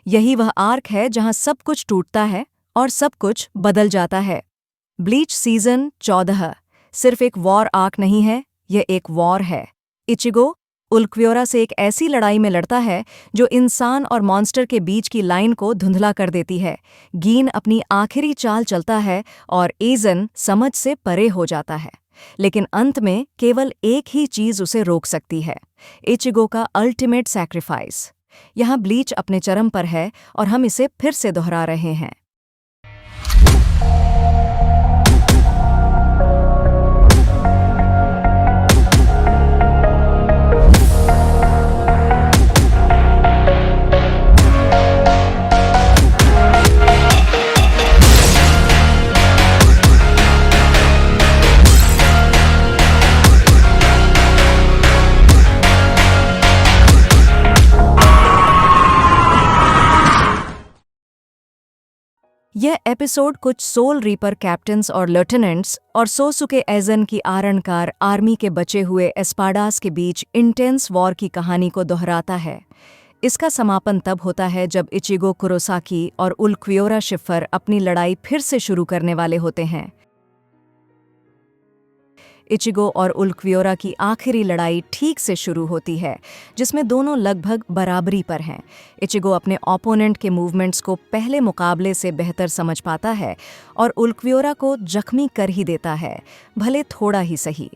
यही वह आर्क है जहां सब कुछ टूटता है और सब कुछ बदल जाता है। ब्लीच सीजन 14 सिर्फ एक वॉर आर्क नहीं है, यह एक वॉर है। इचिगो उल्क्वियोरा से एक ऐसी लड़ाई में लड़ता है जो इंसान और मॉन्स्टर के बीच की लाइन को धुंधला कर देती है। गीन अपनी आखिरी चाल चलता है और एजन समझ से परे हो जाता है, लेकिन अंत में केवल एक ही चीज उसे रोक सकती है, इचिगो का अल्टीमेट सैक्रिफाइस। यहाँ ब्लीच अपने चरम पर है और हम इसे फिर से दोहरा रहे हैं। यह एपिसोड कुछ सोल रीपर कैप्टन्स और लेफ्टिनेंट्स और सोसुके एजन की आरणकार आर्मी के बचे हुए एस्पाडास के बीच इंटेंस वॉर की कहानी को दोहराता है। इसका समापन तब होता है जब इचिगो कुरोसाकी और उल्क्वियोरा शिफर अपनी लड़ाई फिर से शुरू करने वाले होते हैं। इचिगो और उल्क्वियोरा की आखिरी लड़ाई ठीक से शुरू होती है, जिसमें दोनों लगभग बराबरी पर हैं। इचिगो अपने ओपोनेंट के मूवमेंट्स को पहले मुकाबले से बेहतर समझ पाता है और उल्क्वियोरा को जख्मी कर ही देता है, भले थोड़ा ही सही।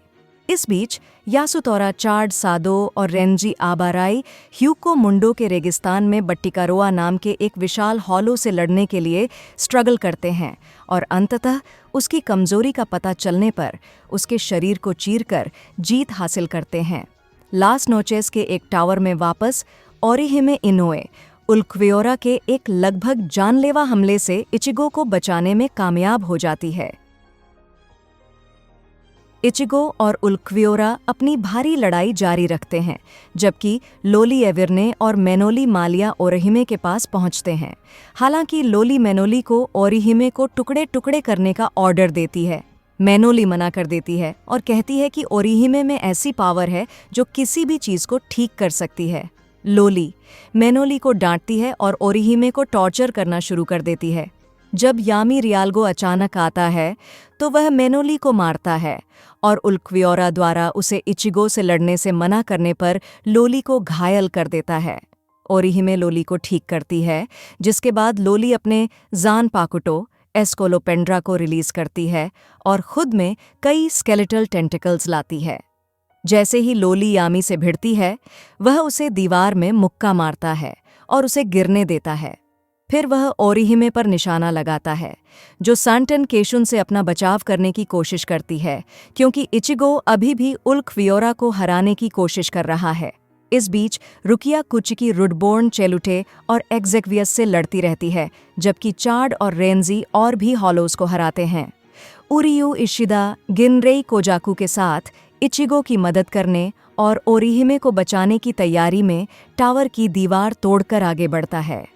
इस बीच यासुतोरा चार्ड सादो और रेंजी आबाराई ह्यूको मुंडो के रेगिस्तान में बट्टिकारोआ नाम के एक विशाल हॉलो से लड़ने के लिए स्ट्रगल करते हैं और अंततः उसकी कमजोरी का पता चलने पर उसके शरीर को चीरकर जीत हासिल करते हैं। लास नोचेस के एक टावर में वापस ओरिहिमे इनोए उल्क्वियोरा के एक लगभग जानलेवा हमले से इचिगो को बचाने में कामयाब हो जाती है। इचिगो और उल्क्वियोरा अपनी भारी लड़ाई जारी रखते हैं, जबकि लोली एविरने और मेनोली मालिया ओरिहिमे के पास पहुंचते हैं। हालांकि लोली मेनोली को ओरिहिमे को टुकड़े टुकड़े करने का ऑर्डर देती है। मेनोली मना कर देती है और कहती है कि ओरिहिमे में ऐसी पावर है जो किसी भी चीज को ठीक कर सकती है। लोली मेनोली को डांटती है और ओरिहिमे को टॉर्चर करना शुरू कर देती है। जब यामी रियाल्गो अचानक आता है तो वह मेनोली को मारता है और उल्क्वियोरा द्वारा उसे इचिगो से लड़ने से मना करने पर लोली को घायल कर देता है। ओरिहिमे लोली को ठीक करती है, जिसके बाद लोली अपने जान पाकुटो एस्कोलोपेंड्रा को रिलीज करती है और खुद में कई स्केलेटल टेंटिकल्स लाती है। जैसे ही लोली यामी से भिड़ती है, वह उसे दीवार में मुक्का मारता है और उसे गिरने देता है। फिर वह ओरिहिमे पर निशाना लगाता है, जो सांटन केशुन से अपना बचाव करने की कोशिश करती है, क्योंकि इचिगो अभी भी उल्क्वियोरा को हराने की कोशिश कर रहा है। इस बीच रुकिया कुचिकी रुडबोर्न चेलुटे और एक्जेक्वियस से लड़ती रहती है, जबकि चार्ड और रेंजी और भी हॉलोज को हराते हैं। उरियू इशिदा गिनरेई कोजाकू के साथ इचिगो की मदद करने और ओरिहिमे को बचाने की तैयारी में टावर की दीवार तोड़कर आगे बढ़ता है।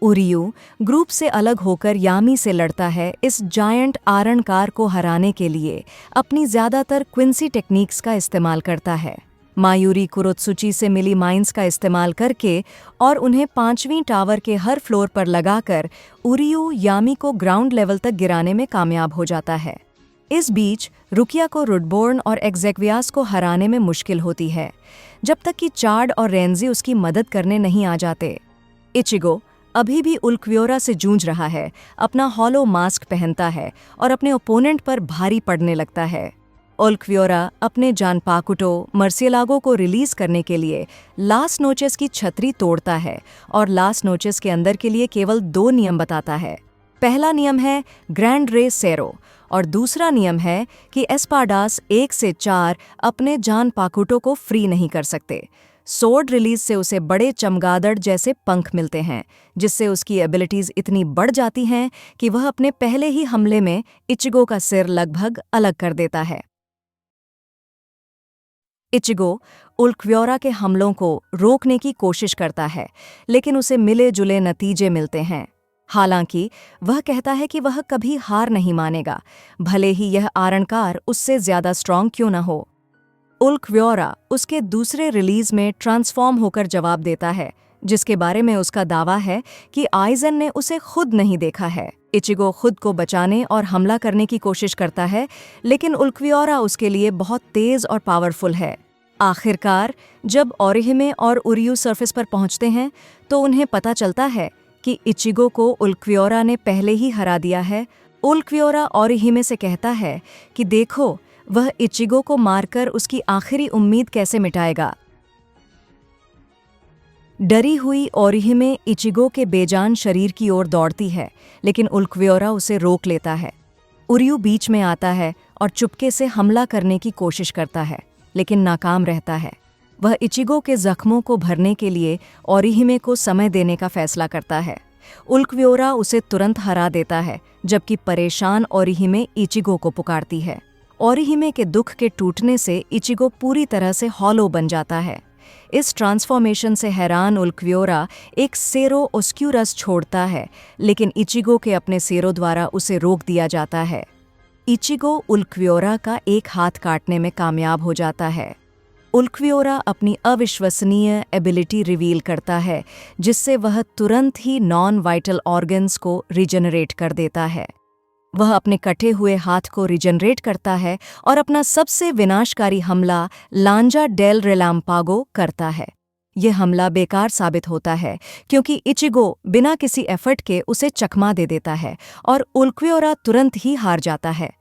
उरियू ग्रुप से अलग होकर यामी से लड़ता है। इस जायंट आरणकार को हराने के लिए अपनी ज्यादातर क्विंसी टेक्निक्स का इस्तेमाल करता है। मायूरी कुरोत्सुची से मिली माइंस का इस्तेमाल करके और उन्हें 5वीं टावर के हर फ्लोर पर लगाकर उरियू यामी को ग्राउंड लेवल तक गिराने में कामयाब हो जाता है। इस बीच रुकिया को रुडबोर्न और एक्जेक्वियास को हराने में मुश्किल होती है, जब तक कि चार्ड और रेंजी उसकी मदद करने नहीं आ जाते। इचिगो अभी भी उल्क्वियोरा से जूझ रहा है, अपना हॉलो मास्क पहनता है और अपने ओपोनेंट पर भारी पड़ने लगता है। उल्क्वियोरा अपने जानपाकुटो मर्सियलागो को रिलीज करने के लिए लास नोचेस की छतरी तोड़ता है और लास नोचेस के अंदर के लिए केवल 2 नियम बताता है। पहला नियम है ग्रैंड रे सेरो और दूसरा नियम है कि एस्पाडास 1 से 4 अपने जानपाकुटो को फ्री नहीं कर सकते। सोर्ड रिलीज से उसे बड़े चमगादड़ जैसे पंख मिलते हैं, जिससे उसकी एबिलिटीज इतनी बढ़ जाती हैं कि वह अपने पहले ही हमले में इचिगो का सिर लगभग अलग कर देता है। इचिगो उल्क्वियोरा के हमलों को रोकने की कोशिश करता है, लेकिन उसे मिले जुले नतीजे मिलते हैं। हालांकि वह कहता है कि वह कभी हार नहीं मानेगा, भले ही यह आरणकार उससे ज्यादा स्ट्रांग क्यों न हो। उल्क्व्योरा उसके दूसरे रिलीज में ट्रांसफॉर्म होकर जवाब देता है, जिसके बारे में उसका दावा है कि आइजन ने उसे खुद नहीं देखा है। इचिगो खुद को बचाने और हमला करने की कोशिश करता है, लेकिन उल्क्व्योरा उसके लिए बहुत तेज और पावरफुल है। आखिरकार जब ओरिहिमे और उरियू सरफेस पर पहुंचते हैं तो उन्हें पता चलता है कि इचिगो को उल्क्व्योरा ने पहले ही हरा दिया है। उल्क्व्योरा ओरिहिमे से कहता है कि देखो, वह इचिगो को मारकर उसकी आखिरी उम्मीद कैसे मिटाएगा। डरी हुई ओरिहिमे इचिगो के बेजान शरीर की ओर दौड़ती है, लेकिन उल्क्व्योरा उसे रोक लेता है। उरियू बीच में आता है और चुपके से हमला करने की कोशिश करता है, लेकिन नाकाम रहता है। वह इचिगो के जख्मों को भरने के लिए ओरिहिमे को समय देने का फैसला करता है। उल्क्व्योरा उसे तुरंत हरा देता है, जबकि परेशान ओरिहिमे इचिगो को पुकारती है। ओरिहिमे के दुख के टूटने से इचिगो पूरी तरह से हॉलो बन जाता है। इस ट्रांसफॉर्मेशन से हैरान उल्क्व्योरा एक सेरो ओस्क्यूरस छोड़ता है, लेकिन इचिगो के अपने सेरो द्वारा उसे रोक दिया जाता है। इचिगो उल्क्व्योरा का एक हाथ काटने में कामयाब हो जाता है। उल्क्व्योरा अपनी अविश्वसनीय एबिलिटी रिवील करता है, जिससे वह तुरंत ही नॉन वाइटल ऑर्गन्स को रिजनरेट कर देता है। वह अपने कटे हुए हाथ को रिजनरेट करता है और अपना सबसे विनाशकारी हमला लांजा डेल रेलाम्पागो करता है। यह हमला बेकार साबित होता है, क्योंकि इचिगो बिना किसी एफर्ट के उसे चकमा दे देता है और उल्क्व्योरा तुरंत ही हार जाता है।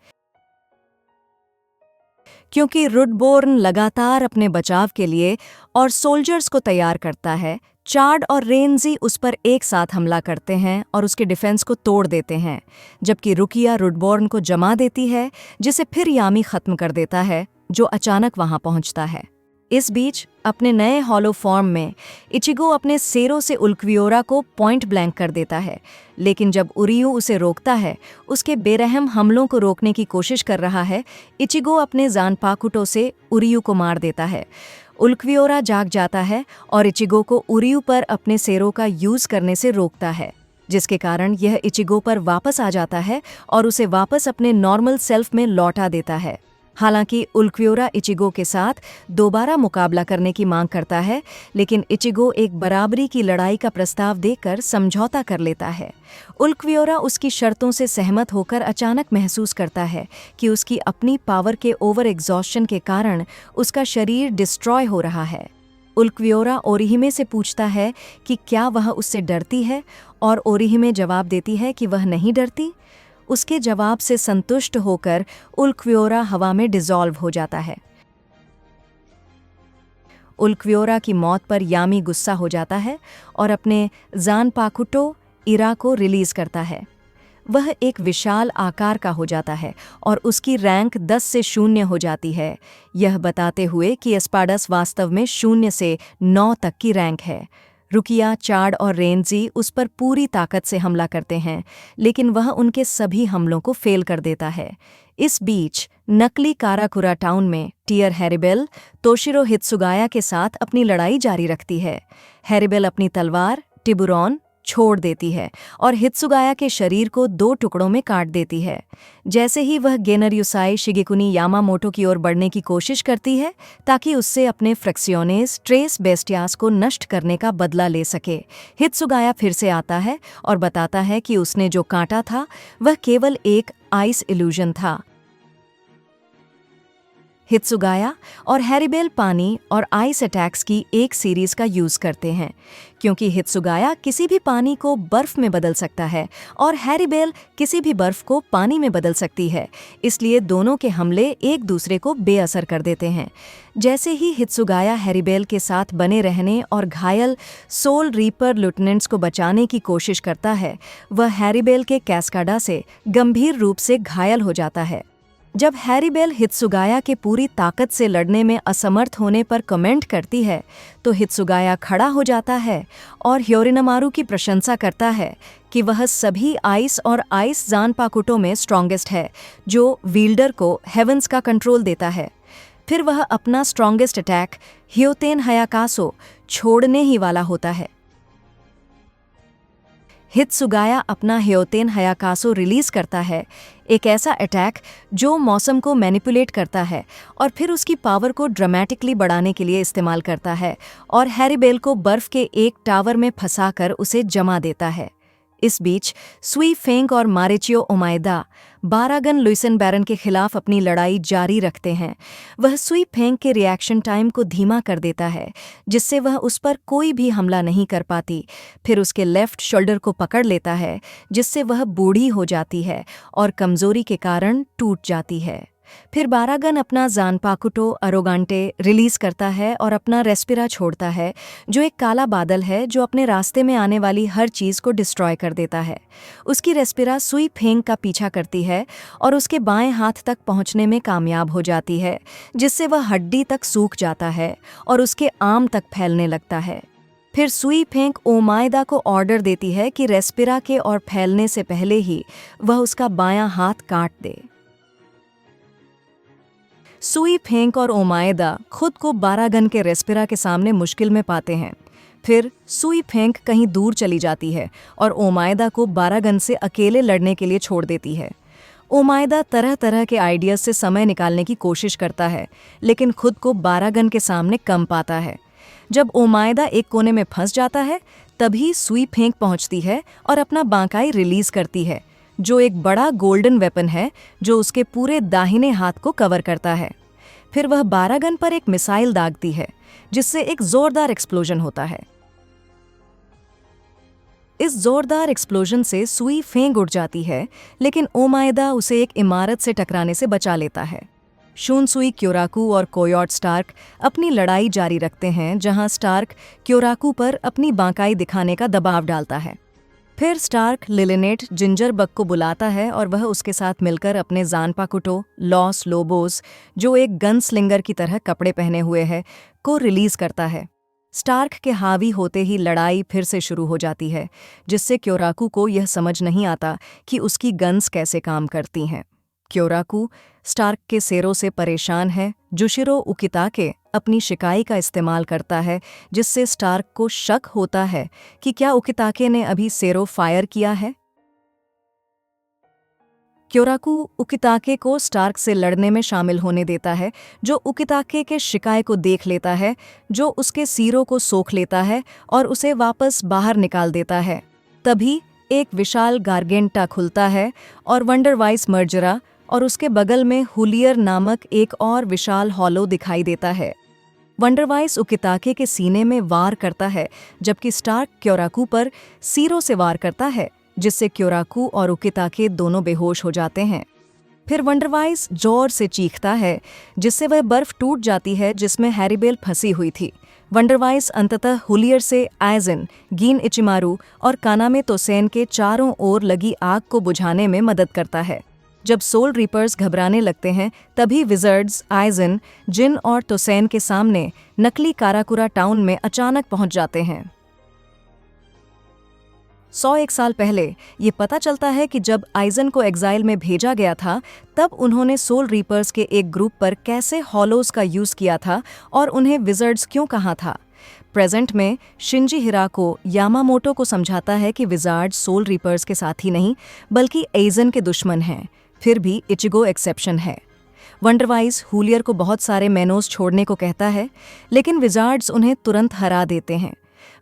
क्योंकि रुडबोर्न लगातार अपने बचाव के लिए और सोल्जर्स को तैयार करता है, चार्ड और रेंजी उस पर एक साथ हमला करते हैं और उसके डिफेंस को तोड़ देते हैं, जबकि रुकिया रुडबोर्न को जमा देती है, जिसे फिर यामी खत्म कर देता है, जो अचानक वहां पहुंचता है। इस बीच अपने नए हॉलो फॉर्म में इचिगो अपने सेरो से उल्क्व्योरा को पॉइंट ब्लैंक कर देता है, लेकिन जब उरियू उसे रोकता है, उसके बेरहम हमलों को रोकने की कोशिश कर रहा है, इचिगो अपने जानपाकुटो से उरियू को मार देता है। उल्क्व्योरा जाग जाता है और इचिगो को उरियू पर अपने सेरो का यूज करने से रोकता है, जिसके कारण यह इचिगो पर वापस आ जाता है और उसे वापस अपने नॉर्मल सेल्फ में लौटा देता है। हालांकि उल्क्व्योरा इचिगो के साथ दोबारा मुकाबला करने की मांग करता है, लेकिन इचिगो एक बराबरी की लड़ाई का प्रस्ताव देकर समझौता कर लेता है। उल्क्व्योरा उसकी शर्तों से सहमत होकर अचानक महसूस करता है कि उसकी अपनी पावर के ओवर एग्जॉस्शन के कारण उसका शरीर डिस्ट्रॉय हो रहा है। उल्क्व्योरा ओरिहिमे से पूछता है कि क्या वह उससे डरती है, और ओरिहिमे जवाब देती है कि वह नहीं डरती। उसके जवाब से संतुष्ट होकर उल्क्व्योरा हवा में डिसॉल्व हो जाता है। उल्क्व्योरा की मौत पर यामी गुस्सा हो जाता है और अपने जानपाकुटो इरा को रिलीज करता है। वह एक विशाल आकार का हो जाता है और उसकी रैंक 10 से 0 हो जाती है, यह बताते हुए कि एस्पाडस वास्तव में 0 से 9 तक की रैंक है। रुकिया, चार्ड और रेंजी उस पर पूरी ताकत से हमला करते हैं, लेकिन वह उनके सभी हमलों को फेल कर देता है। इस बीच नकली काराकुरा टाउन में टियर हैरिबेल तोशिरो हित्सुगाया के साथ अपनी लड़ाई जारी रखती है। हैरिबेल अपनी तलवार टिबुरॉन छोड़ देती है और हित्सुगाया के शरीर को 2 टुकड़ों में काट देती है। जैसे ही वह गेनरयुसाई शिगेकुनी यामामोटो की ओर बढ़ने की कोशिश करती है ताकि उससे अपने फ्रैक्सियोनेस ट्रेस बेस्टियास को नष्ट करने का बदला ले सके, हित्सुगाया फिर से आता है और बताता है कि उसने जो काटा था वह केवल एक आइस इल्यूजन था। हित्सुगाया और हैरिबेल पानी और आइस अटैक्स की एक सीरीज का यूज करते हैं, क्योंकि हित्सुगाया किसी भी पानी को बर्फ में बदल सकता है और हैरिबेल किसी भी बर्फ को पानी में बदल सकती है, इसलिए दोनों के हमले एक दूसरे को बेअसर कर देते हैं। जैसे ही हित्सुगाया हैरिबेल के साथ बने रहने और घायल सोल रीपर लेफ्टिनेंट्स को बचाने की कोशिश करता है, वह हैरिबेल के कैस्काडा से गंभीर रूप से घायल हो जाता है। जब हैरिबेल हित्सुगाया के पूरी ताकत से लड़ने में असमर्थ होने पर कमेंट करती है, तो हित्सुगाया खड़ा हो जाता है और ह्योरिनमारू की प्रशंसा करता है कि वह सभी आइस और आइस जानपाकुटो में स्ट्रॉन्गेस्ट है, जो विल्डर को हेवंस का कंट्रोल देता है। फिर वह अपना स्ट्रॉन्गेस्ट अटैक ह्योतेन हयाकासो छोड़ने ही वाला होता है। हित्सुगाया अपना ह्योतेन हायाकासो रिलीज करता है, एक ऐसा अटैक जो मौसम को मैनिपुलेट करता है और फिर उसकी पावर को ड्रामेटिकली बढ़ाने के लिए इस्तेमाल करता है और हैरिबेल को बर्फ के एक टावर में फंसाकर उसे जमा देता है। इस बीच सुई फेंग और मारिचियो ओमाइदा बारागन लुइसन बैरन के खिलाफ अपनी लड़ाई जारी रखते हैं। वह सुई फेंग के रिएक्शन टाइम को धीमा कर देता है, जिससे वह उस पर कोई भी हमला नहीं कर पाती। फिर उसके लेफ्ट शोल्डर को पकड़ लेता है, जिससे वह बूढ़ी हो जाती है और कमजोरी के कारण टूट जाती है। फिर बारागन अपना ज़ानपाकुटो अरोगांटे रिलीज करता है और अपना रेस्पिरा छोड़ता है, जो एक काला बादल है जो अपने रास्ते में आने वाली हर चीज़ को डिस्ट्रॉय कर देता है। उसकी रेस्पिरा सुई फेंग का पीछा करती है और उसके बाएं हाथ तक पहुंचने में कामयाब हो जाती है, जिससे वह हड्डी तक सूख जाता है और उसके आम तक फैलने लगता है। फिर सुई फेंग ओमाइदा को ऑर्डर देती है कि रेस्पिरा के और फैलने से पहले ही वह उसका बायां हाथ काट दे। सुई फेंग और ओमाइदा खुद को बारागन के रेस्पिरा के सामने मुश्किल में पाते हैं। फिर सुई फेंग कहीं दूर चली जाती है और ओमाइदा को बारागन से अकेले लड़ने के लिए छोड़ देती है। ओमाइदा तरह तरह के आइडियाज से समय निकालने की कोशिश करता है, लेकिन खुद को बारागन के सामने कम पाता है। जब ओमाइदा एक कोने में फंस जाता है, तभी सुई फेंग पहुंचती है और अपना बांकाई रिलीज करती है, जो एक बड़ा गोल्डन वेपन है जो उसके पूरे दाहिने हाथ को कवर करता है। फिर वह बारागन पर एक मिसाइल दागती है, जिससे एक जोरदार एक्सप्लोजन होता है। इस जोरदार एक्सप्लोजन से सुई फेंग उड़ जाती है, लेकिन ओमाइदा उसे एक इमारत से टकराने से बचा लेता है। शूनसुई क्योराकू और कोयोट स्टार्क अपनी लड़ाई जारी रखते हैं, जहां स्टार्क क्योराकू पर अपनी बांकाई दिखाने का दबाव डालता है। फिर स्टार्क लिलिनेट जिंजरबग को बुलाता है और वह उसके साथ मिलकर अपने ज़ानपाकुटो लॉस लोबोस, जो एक गन स्लिंगर की तरह कपड़े पहने हुए है, को रिलीज करता है। स्टार्क के हावी होते ही लड़ाई फिर से शुरू हो जाती है, जिससे क्योराकू को यह समझ नहीं आता कि उसकी गन्स कैसे काम करती हैं। क्योराकू स्टार्क के सेरों से परेशान है। जुशिरो उकिताके अपनी शिकाई का इस्तेमाल करता है, जिससे स्टार्क को शक होता है कि क्या उकिताके ने अभी सेरो फायर किया है। क्योराकू उकिताके को स्टार्क से लड़ने में शामिल होने देता है, जो उकिताके के शिकाई को देख लेता है, जो उसके सीरों को सोख लेता है और उसे वापस बाहर निकाल देता है। तभी एक विशाल गार्गेंटा खुलता है और वंडरवाइस मर्जरा और उसके बगल में हुलियर नामक एक और विशाल हॉलो दिखाई देता है। वंडरवाइस उकिताके के सीने में वार करता है, जबकि स्टार्क क्योराकू पर सीरों से वार करता है, जिससे क्योराकू और उकिताके दोनों बेहोश हो जाते हैं। फिर वंडरवाइस जोर से चीखता है, जिससे वह बर्फ टूट जाती है जिसमें हैरिबेल फंसी हुई थी। वंडरवाइस अंततः हुलियर से आइजन, गीन इचिमारू और कानामे तोसेन के चारों ओर लगी आग को बुझाने में मदद करता है। जब सोल रीपर्स घबराने लगते हैं, तभी विजर्ड्स आइजन, जिन और तोसेन के सामने नकली काराकुरा टाउन में अचानक पहुंच जाते हैं। 101 साल पहले ये पता चलता है कि जब आइजन को एग्जाइल में भेजा गया था, तब उन्होंने सोल रीपर्स के एक ग्रुप पर कैसे हॉलोज का यूज किया था और उन्हें विजर्ड्स क्यों कहा था। प्रेजेंट में शिंजी हिराको यामामोटो को समझाता है कि विजार्ड्स सोल रीपर्स के साथी नहीं, बल्कि आइजन के दुश्मन हैं। फिर भी इचिगो एक्सेप्शन है। वंडरवाइस हुलियर को बहुत सारे मेनोस छोड़ने को कहता है, लेकिन विजार्ड्स उन्हें तुरंत हरा देते हैं।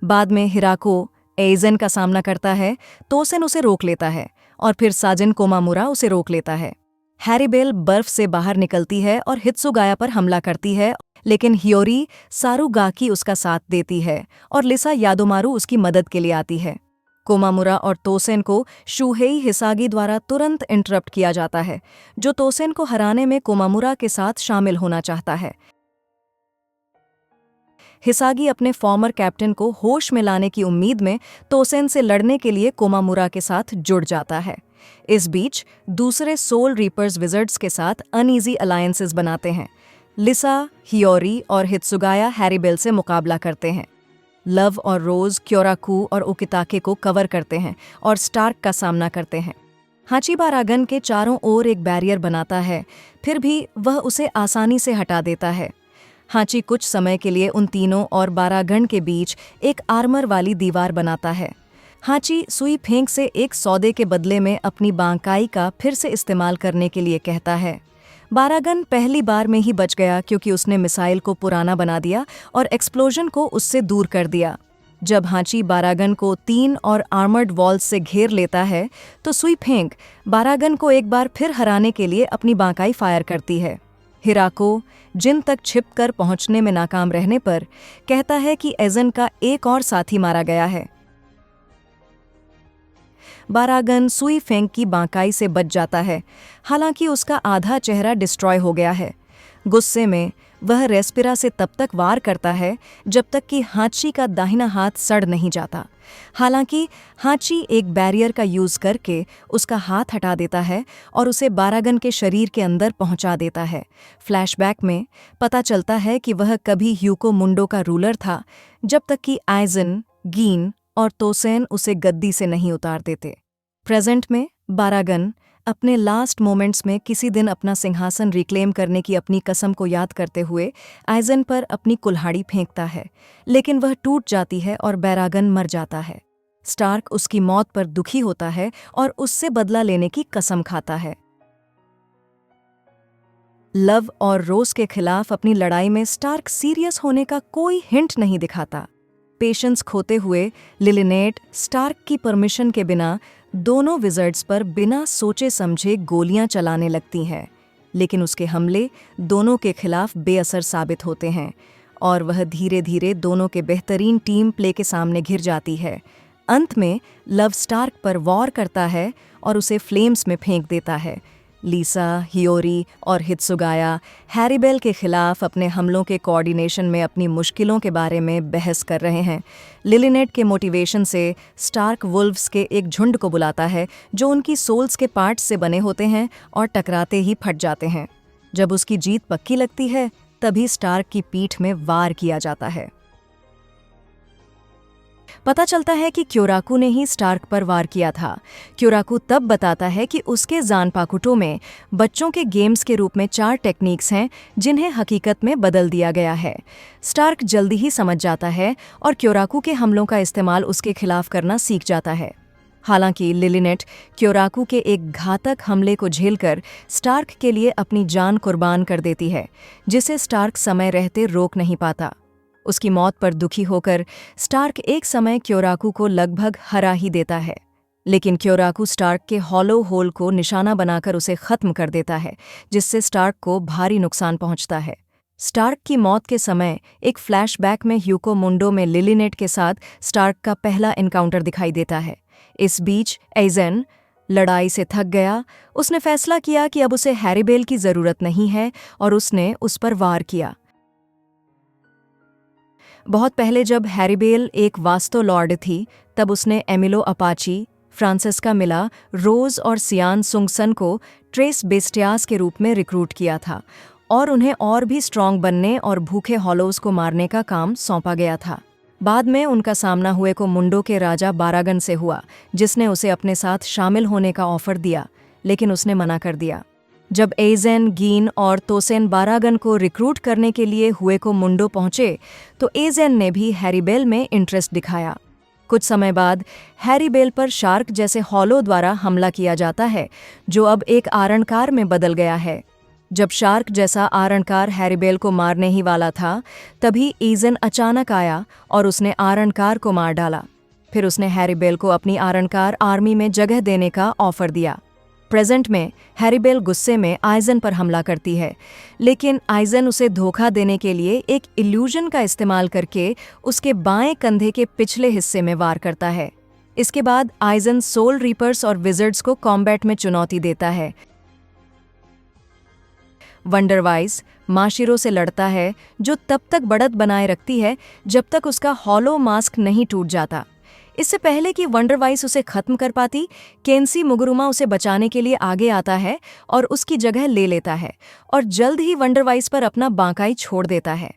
बाद में हिराको आइजन का सामना करता है, तोसेन उसे रोक लेता है और फिर साजिन कोमामुरा उसे रोक लेता है। हैरिबेल बर्फ से बाहर निकलती है और हित्सुगाया पर हमला करती है, लेकिन हियोरी सारुगाकी उसका साथ देती है और लिसा यादोमारू उसकी मदद के लिए आती है। कोमामुरा और तोसेन को शूहेई हिसागी द्वारा तुरंत इंटरप्ट किया जाता है, जो तोसेन को हराने में कोमामुरा के साथ शामिल होना चाहता है। हिसागी अपने फॉर्मर कैप्टन को होश में लाने की उम्मीद में तोसेन से लड़ने के लिए कोमामुरा के साथ जुड़ जाता है। इस बीच दूसरे सोल रीपर्स विजर्ड्स के साथ अनईजी अलायंसेस बनाते हैं। लिसा, हियोरी और हित्सुगाया हैरिबेल से मुकाबला करते हैं। लव और रोज क्योराकू और उकिताके को कवर करते हैं और स्टार्क का सामना करते हैं। हाची बारागन के चारों ओर एक बैरियर बनाता है, फिर भी वह उसे आसानी से हटा देता है। हाची कुछ समय के लिए उन तीनों और बारागन के बीच एक आर्मर वाली दीवार बनाता है। हाची सुई फेंक से एक सौदे के बदले में अपनी बांकाई का फिर से इस्तेमाल करने के लिए कहता है। बारागन पहली बार में ही बच गया क्योंकि उसने मिसाइल को पुराना बना दिया और एक्सप्लोजन को उससे दूर कर दिया। जब हाची बारागन को 3 और आर्मर्ड वॉल्स से घेर लेता है तो सुई फेंक बारागन को एक बार फिर हराने के लिए अपनी बांकाई फायर करती है। हिराको, जिन तक छिपकर पहुंचने में नाकाम रहने पर, कहता है कि एजन का एक और साथी मारा गया है। बारागन सुई फेंक की बांकाई से बच जाता है, हालांकि उसका आधा चेहरा डिस्ट्रॉय हो गया है। गुस्से में वह रेस्पिरा से तब तक वार करता है जब तक कि हाची का दाहिना हाथ सड़ नहीं जाता। हालांकि हाची एक बैरियर का यूज करके उसका हाथ हटा देता है और उसे बारागन के शरीर के अंदर पहुंचा देता है। फ्लैशबैक में पता चलता है कि वह कभी ह्यूको मुंडो का रूलर था, जब तक कि आइजन, गीन और तोसेन उसे गद्दी से नहीं उतार देते। प्रेजेंट में बारागन अपने लास्ट मोमेंट्स में किसी दिन अपना सिंहासन रिक्लेम करने की अपनी कसम को याद करते हुए आइजन पर अपनी कुल्हाड़ी फेंकता है, लेकिन वह टूट जाती है और बारागन मर जाता है। स्टार्क उसकी मौत पर दुखी होता है और उससे बदला लेने की कसम खाता है। लव और रोज के खिलाफ अपनी लड़ाई में स्टार्क सीरियस होने का कोई हिंट नहीं दिखाता। पेशेंस खोते हुए लिलिनेट स्टार्क की परमिशन के बिना दोनों विज़र्ड्स पर बिना सोचे समझे गोलियां चलाने लगती हैं, लेकिन उसके हमले दोनों के खिलाफ बेअसर साबित होते हैं और वह धीरे धीरे दोनों के बेहतरीन टीम प्ले के सामने घिर जाती है। अंत में लव स्टार्क पर वॉर करता है और उसे फ्लेम्स में फेंक देता है। लीसा, हियोरी और हित्सुगाया हैरीबेल के खिलाफ अपने हमलों के कोऑर्डिनेशन में अपनी मुश्किलों के बारे में बहस कर रहे हैं। लिलिनेट के मोटिवेशन से स्टार्क वुल्व्स के एक झुंड को बुलाता है जो उनकी सोल्स के पार्ट्स से बने होते हैं और टकराते ही फट जाते हैं। जब उसकी जीत पक्की लगती है तभी स्टार्क की पीठ में वार किया जाता है। पता चलता है कि क्योराकू ने ही स्टार्क पर वार किया था। क्योराकू तब बताता है कि उसके ज़ानपाकुटो में बच्चों के गेम्स के रूप में 4 टेक्निक्स हैं जिन्हें हकीकत में बदल दिया गया है। स्टार्क जल्दी ही समझ जाता है और क्योराकू के हमलों का इस्तेमाल उसके खिलाफ करना सीख जाता है। हालांकि लिलिनेट क्योराकू के एक घातक हमले को झेलकर स्टार्क के लिए अपनी जान कुर्बान कर देती है, जिसे स्टार्क समय रहते रोक नहीं पाता। उसकी मौत पर दुखी होकर स्टार्क एक समय क्योराकू को लगभग हरा ही देता है, लेकिन क्योराकू स्टार्क के हॉलो होल को निशाना बनाकर उसे खत्म कर देता है, जिससे स्टार्क को भारी नुकसान पहुंचता है। स्टार्क की मौत के समय एक फ्लैशबैक में ह्यूको मुंडो में लिलिनेट के साथ स्टार्क का पहला एनकाउंटर दिखाई देता है। इस बीच एजन लड़ाई से थक गया। उसने फैसला किया कि अब उसे हैरीबेल की ज़रूरत नहीं है और उसने उस पर वार किया। बहुत पहले जब हैरीबेल एक वास्तो लॉर्ड थी, तब उसने एमिलो अपाची, फ्रांसिस्का मिला, रोज और सियान सुंगसन को ट्रेस बेस्टियास के रूप में रिक्रूट किया था और उन्हें और भी स्ट्रॉन्ग बनने और भूखे हॉलोज को मारने का काम सौंपा गया था। बाद में उनका सामना हुए को मुंडो के राजा बारागन से हुआ, जिसने उसे अपने साथ शामिल होने का ऑफर दिया, लेकिन उसने मना कर दिया। जब एजेन, गीन और तोसेन बारागन को रिक्रूट करने के लिए हुए को मुंडो पहुंचे तो एजेन ने भी हैरीबेल में इंटरेस्ट दिखाया। कुछ समय बाद हैरीबेल पर शार्क जैसे हॉलो द्वारा हमला किया जाता है, जो अब एक आरणकार में बदल गया है। जब शार्क जैसा आरणकार हैरीबेल को मारने ही वाला था, तभी एजेन अचानक आया और उसने आरणकार को मार डाला। फिर उसने हैरीबेल को अपनी आरणकार आर्मी में जगह देने का ऑफर दिया। प्रेजेंट में हैरीबेल गुस्से में आइजन पर हमला करती है, लेकिन आइजन उसे धोखा देने के लिए एक इल्यूजन का इस्तेमाल करके उसके बाएं कंधे के पिछले हिस्से में वार करता है। इसके बाद आइजन सोल रीपर्स और विज़र्ड्स को कॉम्बैट में चुनौती देता है। वंडरवाइज माशिरो से लड़ता है, जो तब तक बढ़त बनाए रखती है जब तक उसका हॉलो मास्क नहीं टूट जाता। इससे पहले कि वंडरवाइस उसे खत्म कर पाती, केंसी मुगुरुमा उसे बचाने के लिए आगे आता है और उसकी जगह ले लेता है और जल्द ही वंडरवाइस पर अपना बांकाई छोड़ देता है।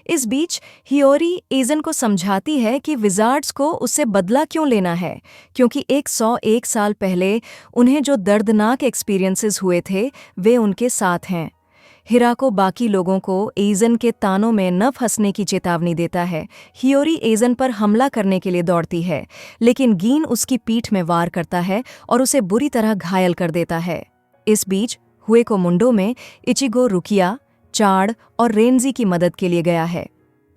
इस बीच हियोरी एजन को समझाती है कि विज़ार्ड्स को उससे बदला क्यों लेना है, क्योंकि 101 साल पहले उन्हें जो दर्दनाक एक्सपीरियंसेस हुए थे वे उनके साथ हैं। हिराको बाकी लोगों को एजन के तानों में न फंसने की चेतावनी देता है। हियोरी एजन पर हमला करने के लिए दौड़ती है, लेकिन गीन उसकी पीठ में वार करता है और उसे बुरी तरह घायल कर देता है। इस बीच हुएको मुंडो में इचिगो रुकिया, चाड और रेंजी की मदद के लिए गया है।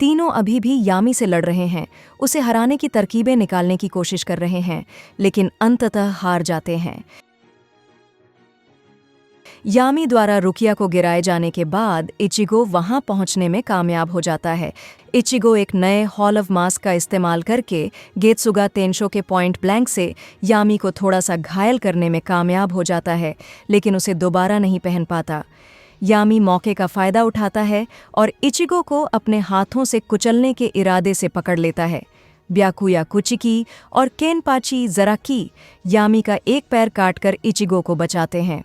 तीनों अभी भी यामी से लड़ रहे हैं, उसे हराने की तरकीबें निकालने की कोशिश कर रहे हैं, लेकिन अंततः हार जाते हैं। यामी द्वारा रुकिया को गिराए जाने के बाद इचिगो वहां पहुंचने में कामयाब हो जाता है। इचिगो एक नए हॉल ऑफ मास्क का इस्तेमाल करके गेत्सुगा तेंशो के पॉइंट ब्लैंक से यामी को थोड़ा सा घायल करने में कामयाब हो जाता है, लेकिन उसे दोबारा नहीं पहन पाता। यामी मौके का फायदा उठाता है और इचिगो को अपने हाथों से कुचलने के इरादे से पकड़ लेता है। ब्याकुया कुचिकी और केनपाची ज़राकी यामी का एक पैर काटकर इचिगो को बचाते हैं।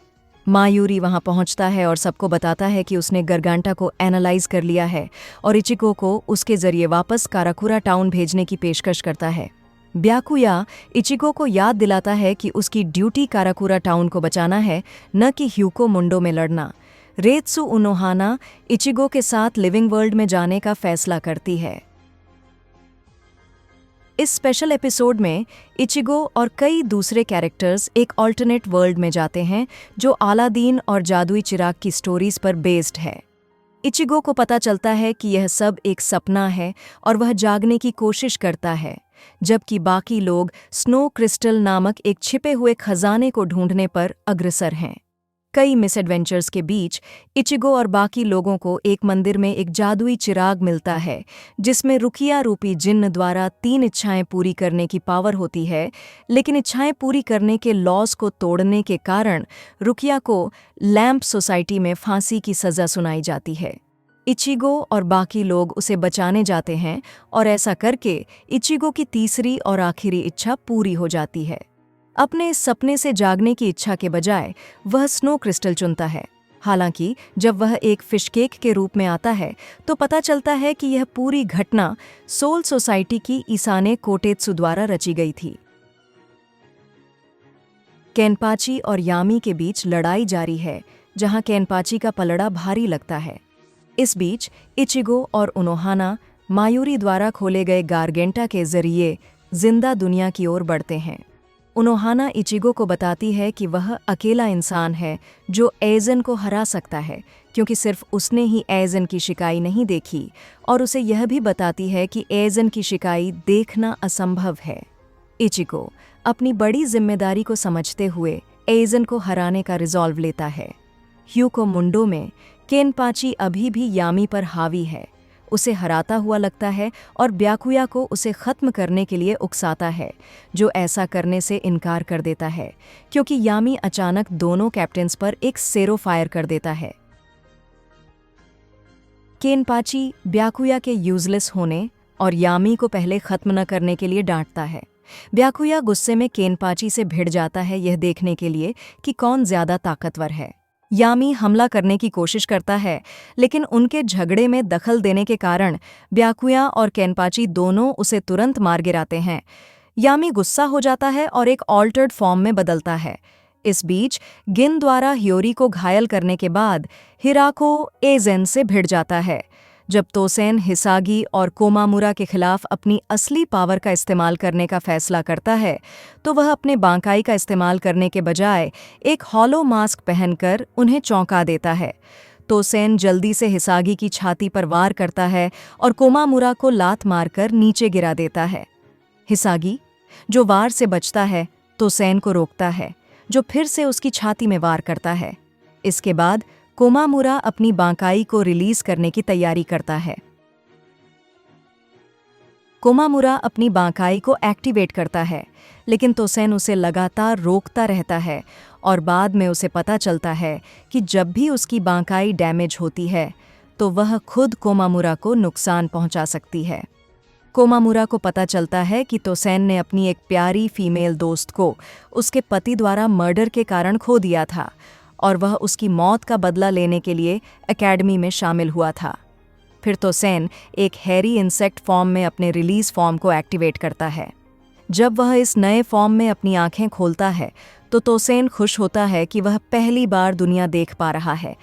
मायूरी वहां पहुंचता है और सबको बताता है कि उसने गरगांटा को एनालाइज कर लिया है और इचिगो को उसके जरिए वापस काराकुरा टाउन भेजने की पेशकश करता है। ब्याकुया इचिगो को याद दिलाता है कि उसकी ड्यूटी काराकुरा टाउन को बचाना है, न कि ह्यूको मुंडो में लड़ना। रेत्सु उनोहाना इचिगो के साथ लिविंग वर्ल्ड में जाने का फैसला करती है। इस स्पेशल एपिसोड में इचिगो और कई दूसरे कैरेक्टर्स एक ऑल्टरनेट वर्ल्ड में जाते हैं जो अलादीन और जादुई चिराग की स्टोरीज पर बेस्ड है। इचिगो को पता चलता है कि यह सब एक सपना है और वह जागने की कोशिश करता है, जबकि बाकी लोग स्नो क्रिस्टल नामक एक छिपे हुए खजाने को ढूंढने पर अग्रसर हैं। कई मिसएडवेंचर्स के बीच इचिगो और बाकी लोगों को एक मंदिर में एक जादुई चिराग मिलता है, जिसमें रुकिया रूपी जिन्न द्वारा 3 इच्छाएं पूरी करने की पावर होती है, लेकिन इच्छाएं पूरी करने के लॉस को तोड़ने के कारण रुकिया को लैंप सोसाइटी में फांसी की सज़ा सुनाई जाती है। इचिगो और बाकी लोग उसे बचाने जाते हैं और ऐसा करके इचिगो की तीसरी और आखिरी इच्छा पूरी हो जाती है। अपने इस सपने से जागने की इच्छा के बजाय वह स्नो क्रिस्टल चुनता है। हालांकि जब वह एक फिश केक के रूप में आता है तो पता चलता है कि यह पूरी घटना सोल सोसाइटी की ईसाने कोटेत्सु द्वारा रची गई थी। केनपाची और यामी के बीच लड़ाई जारी है, जहां केनपाची का पलड़ा भारी लगता है। इस बीच इचिगो और उनोहाना मायूरी द्वारा खोले गए गारगेंटा के जरिए जिंदा दुनिया की ओर बढ़ते हैं। उनोहाना इचिगो को बताती है कि वह अकेला इंसान है जो एजन को हरा सकता है, क्योंकि सिर्फ उसने ही एजन की शिकाई नहीं देखी, और उसे यह भी बताती है कि एजन की शिकाई देखना असंभव है। इचिगो अपनी बड़ी जिम्मेदारी को समझते हुए एजन को हराने का रिजॉल्व लेता है। ह्यूको मुंडो में केनपाची अभी भी यामी पर हावी है, उसे हराता हुआ लगता है और ब्याकुया को उसे खत्म करने के लिए उकसाता है, जो ऐसा करने से इनकार कर देता है क्योंकि यामी अचानक दोनों कैप्टन्स पर एक सेरो फायर कर देता है। केनपाची ब्याकुया के यूजलेस होने और यामी को पहले खत्म न करने के लिए डांटता है। ब्याकुया गुस्से में केनपाची से भिड़ जाता है, यह देखने के लिए कि कौन ज्यादा ताकतवर है। यामी हमला करने की कोशिश करता है, लेकिन उनके झगड़े में दखल देने के कारण ब्याकुया और केनपाची दोनों उसे तुरंत मार गिराते हैं। यामी गुस्सा हो जाता है और एक ऑल्टर्ड फॉर्म में बदलता है। इस बीच गिन द्वारा हियोरी को घायल करने के बाद हिराको एजेन से भिड़ जाता है। जब तोसेन हिसागी और कोमामुरा के खिलाफ अपनी असली पावर का इस्तेमाल करने का फैसला करता है, तो वह अपने बांकाई का इस्तेमाल करने के बजाय एक हॉलो मास्क पहनकर उन्हें चौंका देता है। तोसेन जल्दी से हिसागी की छाती पर वार करता है और कोमामुरा को लात मारकर नीचे गिरा देता है। हिसागी, जो वार से बचता है, तोसेन को रोकता है, जो फिर से उसकी छाती में वार करता है। इसके बाद कोमामुरा अपनी बांकाई को रिलीज करने की तैयारी करता है। कोमामुरा अपनी बांकाई को एक्टिवेट करता है, लेकिन तोसेन उसे लगातार रोकता रहता है और बाद में उसे पता चलता है कि जब भी उसकी बांकाई डैमेज होती है तो वह खुद कोमामुरा को नुकसान पहुंचा सकती है। कोमामुरा को पता चलता है कि तोसेन ने अपनी एक प्यारी फीमेल दोस्त को उसके पति द्वारा मर्डर के कारण खो दिया था और वह उसकी मौत का बदला लेने के लिए एकेडमी में शामिल हुआ था। फिर तोसेन एक हैरी इंसेक्ट फॉर्म में अपने रिलीज फॉर्म को एक्टिवेट करता है। जब वह इस नए फॉर्म में अपनी आंखें खोलता है तो तोसेन खुश होता है कि वह पहली बार दुनिया देख पा रहा है।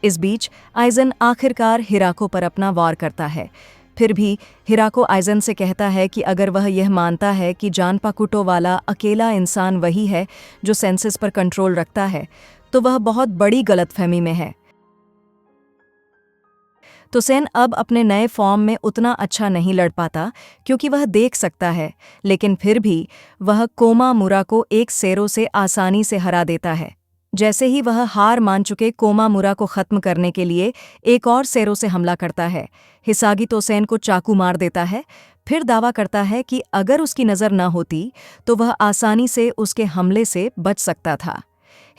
इस बीच आइजन आखिरकार हिराको पर अपना वार करता है। फिर भी हिराको आइजन से कहता है कि अगर वह यह मानता है कि जानपाकुटो वाला अकेला इंसान वही है जो सेंसेस पर कंट्रोल रखता है, तो वह बहुत बड़ी गलतफहमी में है। तोसेन अब अपने नए फॉर्म में उतना अच्छा नहीं लड़ पाता क्योंकि वह देख सकता है, लेकिन फिर भी वह कोमामुरा को एक सेरो से आसानी से हरा देता है। जैसे ही वह हार मान चुके कोमामुरा को खत्म करने के लिए एक और सेरो से हमला करता है, हिसागी तोसेन को चाकू मार देता है। फिर दावा करता है कि अगर उसकी नज़र न होती तो वह आसानी से उसके हमले से बच सकता था।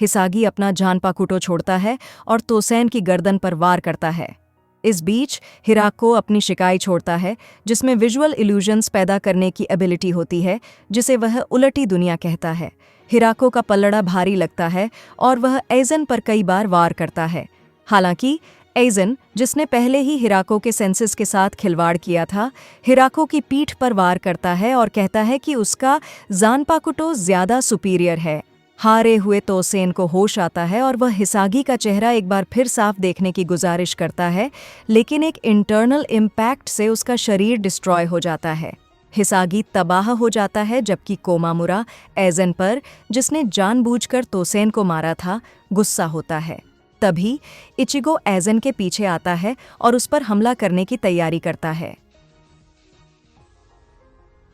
हिसागी अपना जानपाकुटो छोड़ता है और तोसेन की गर्दन पर वार करता है। इस बीच हिराको अपनी शिकाई छोड़ता है जिसमें विजुअल इल्यूजन्स पैदा करने की एबिलिटी होती है, जिसे वह उलटी दुनिया कहता है। हिराको का पल्लड़ा भारी लगता है और वह एजन पर कई बार वार करता है। हालांकि एजन, जिसने पहले ही हिराको के सेंसेस के साथ खिलवाड़ किया था, हिराको की पीठ पर वार करता है और कहता है कि उसका जानपाकुटो ज्यादा सुपीरियर है। हारे हुए तोसेन को होश आता है और वह हिसागी का चेहरा एक बार फिर साफ देखने की गुजारिश करता है, लेकिन एक इंटरनल इम्पैक्ट से उसका शरीर डिस्ट्रॉय हो जाता है। हिसागी तबाह हो जाता है, जबकि कोमामुरा एजन पर, जिसने जानबूझकर तोसेन को मारा था, गुस्सा होता है। तभी इचिगो एजन के पीछे आता है और उस पर हमला करने की तैयारी करता है।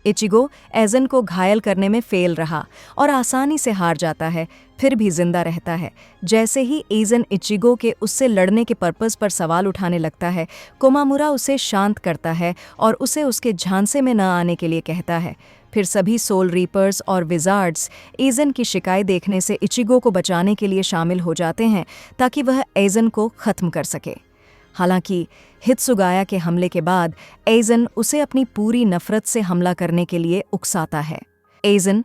इचिगो एजन को घायल करने में फेल रहा और आसानी से हार जाता है, फिर भी जिंदा रहता है। जैसे ही एजन इचिगो के उससे लड़ने के पर्पस पर सवाल उठाने लगता है, कोमामुरा उसे शांत करता है और उसे उसके झांसे में न आने के लिए कहता है। फिर सभी सोल रीपर्स और विजार्ड्स एजन की शिकायत देखने से इचिगो को बचाने के लिए शामिल हो जाते हैं ताकि वह एजन को खत्म कर सके। हालांकि हित्सुगाया के हमले के बाद एजन उसे अपनी पूरी नफरत से हमला करने के लिए उकसाता है। एजन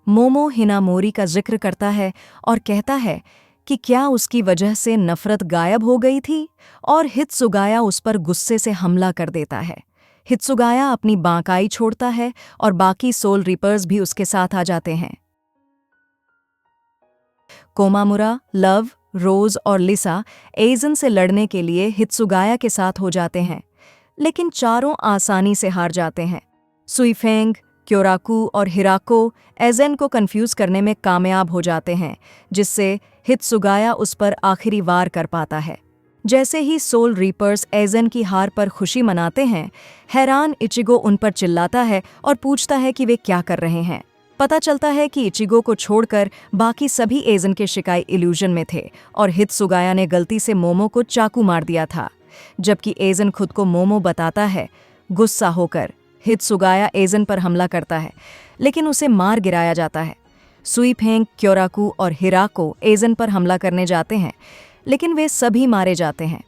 मोमो हिनामोरी का जिक्र करता है और कहता है कि क्या उसकी वजह से नफरत गायब हो गई थी, और हित्सुगाया उस पर गुस्से से हमला कर देता है। हित्सुगाया अपनी बांकाई छोड़ता है और बाकी सोल रीपर्स भी उसके साथ आ जाते हैं। कोमामुरा, लव, रोज और लिसा एजन से लड़ने के लिए हित्सुगाया के साथ हो जाते हैं, लेकिन चारों आसानी से हार जाते हैं। सुइफेंग, क्योराकू और हिराको एजन को कंफ्यूज करने में कामयाब हो जाते हैं, जिससे हित्सुगाया उस पर आखिरी वार कर पाता है। जैसे ही सोल रीपर्स एजन की हार पर खुशी मनाते हैं, हैरान इचिगो उन पर चिल्लाता है और पूछता है कि वे क्या कर रहे हैं। पता चलता है कि इचिगो को छोड़कर बाकी सभी एजन के शिकाई इल्यूजन में थे और हित्सुगाया ने गलती से मोमो को चाकू मार दिया था। जबकि एजन खुद को मोमो बताता है। गुस्सा होकर हित्सुगाया एजन पर हमला करता है, लेकिन उसे मार गिराया जाता है। सुइफेंग, क्योराकू और हिराको एजन पर हमला करने जाते हैं, लेकिन वे सभी मारे जाते हैं।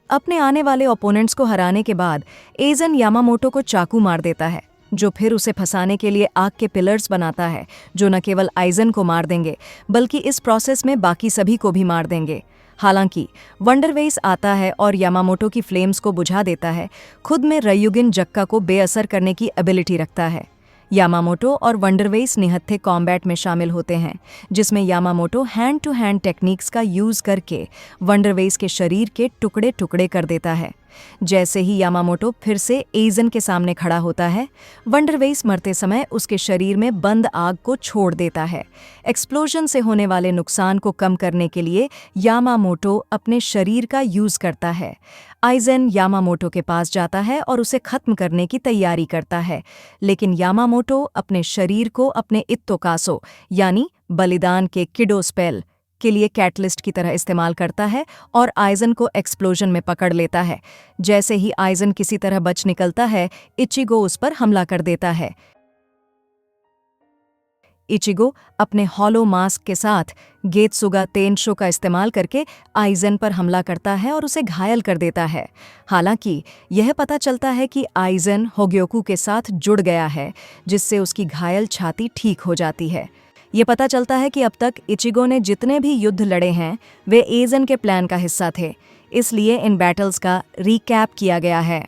अपने आने वाले ओपोनेंट्स को हराने के बाद एजन यामामोटो को चाकू मार देता है, जो फिर उसे फंसाने के लिए आग के पिलर्स बनाता है, जो न केवल आइजन को मार देंगे बल्कि इस प्रोसेस में बाकी सभी को भी मार देंगे। हालांकि वंडरवेस आता है और यामामोटो की फ्लेम्स को बुझा देता है, खुद में रयुगिन जक्का को बेअसर करने की एबिलिटी रखता है। यामामोटो और वंडरवेस निहत्थे कॉम्बैट में शामिल होते हैं, जिसमें Yamamoto hand to hand techniques का यूज करके वंडरवेस के शरीर के टुकड़े टुकड़े कर देता है। जैसे ही यामामोटो फिर से एजन के सामने खड़ा होता है, वंडरवेस मरते समय उसके शरीर में बंद आग को छोड़ देता है। एक्सप्लोजन से होने वाले नुकसान को कम करने के लिए यामामोटो अपने शरीर का यूज करता है। आइजन यामामोटो के पास जाता है और उसे खत्म करने की तैयारी करता है, लेकिन यामामोटो अपने शरीर को अपने इत्तोकासो यानी बलिदान के किडो स्पेल के लिए कैटलिस्ट की तरह इस्तेमाल करता है और आइजन को एक्सप्लोजन में पकड़ लेता है। जैसे ही आइजन किसी तरह बच निकलता है, इचिगो उस पर हमला कर देता है। इचिगो अपने हॉलो मास्क के साथ गेत्सुगा तेंशो का इस्तेमाल करके आइजन पर हमला करता है और उसे घायल कर देता है। हालांकि यह पता चलता है कि आइजन होग्योकू के साथ जुड़ गया है, जिससे उसकी घायल छाती ठीक हो जाती है। ये पता चलता है कि अब तक इचिगो ने जितने भी युद्ध लड़े हैं वे एजन के प्लान का हिस्सा थे, इसलिए इन बैटल्स का रिकैप किया गया है।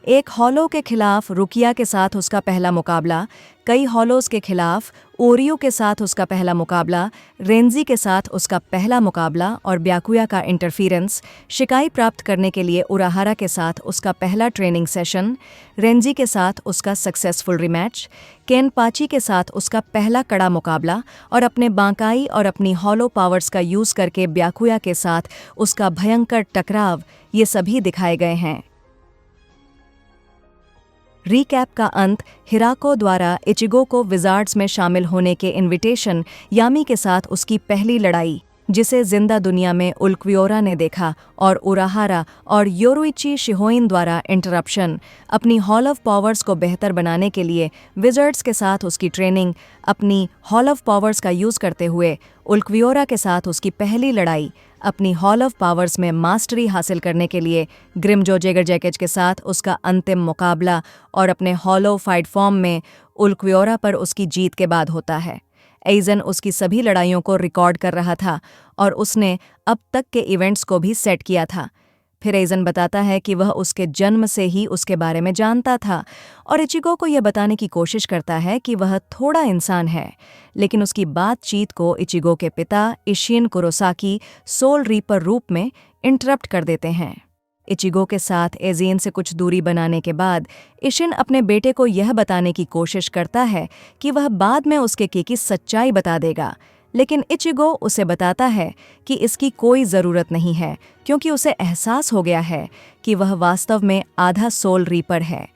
एक हॉलो के खिलाफ रुकिया के साथ उसका पहला मुकाबला, कई हॉलोज के खिलाफ ओरियो के साथ उसका पहला मुकाबला, रेंजी के साथ उसका पहला मुकाबला और ब्याकुया का इंटरफिरेंस, शिकाई प्राप्त करने के लिए उराहारा के साथ उसका पहला ट्रेनिंग सेशन, रेंजी के साथ उसका सक्सेसफुल रिमैच, केनपाची के साथ उसका पहला कड़ा मुकाबला और अपने बांकाई और अपनी हॉलो पावर्स का यूज करके ब्याकुया के साथ उसका भयंकर टकराव, ये सभी दिखाए गए हैं। रीकैप का अंत हिराको द्वारा इचिगो को विजार्ड्स में शामिल होने के इनविटेशन, यामी के साथ उसकी पहली लड़ाई जिसे जिंदा दुनिया में उल्क्वियोरा ने देखा, और उराहारा और योरुइची शिहोइन द्वारा इंटरप्शन, अपनी हॉल ऑफ पावर्स को बेहतर बनाने के लिए विजार्ड्स के साथ उसकी ट्रेनिंग, अपनी हॉल ऑफ पावर्स का यूज़ करते हुए उल्क्वियोरा के साथ उसकी पहली लड़ाई, अपनी हॉल ऑफ पावर्स में मास्टरी हासिल करने के लिए ग्रिमजो जैगरजैकेज के साथ उसका अंतिम मुकाबला और अपने हॉलो फाइट फॉर्म में उल्क्वियोरा पर उसकी जीत के बाद होता है। एइजन उसकी सभी लड़ाइयों को रिकॉर्ड कर रहा था और उसने अब तक के इवेंट्स को भी सेट किया था। फिर एइजन बताता है कि वह उसके जन्म से ही उसके बारे में जानता था और इचिगो को यह बताने की कोशिश करता है कि वह थोड़ा इंसान है, लेकिन उसकी बातचीत को इचिगो के पिता इशिन कुरोसाकी सोल रीपर रूप में इंटरप्ट कर देते हैं। इचिगो के साथ एजिन से कुछ दूरी बनाने के बाद इशिन अपने बेटे को यह बताने की कोशिश करता है कि वह बाद में उसके की सच्चाई बता देगा, लेकिन इचिगो उसे बताता है कि इसकी कोई ज़रूरत नहीं है क्योंकि उसे एहसास हो गया है कि वह वास्तव में आधा सोल रीपर है।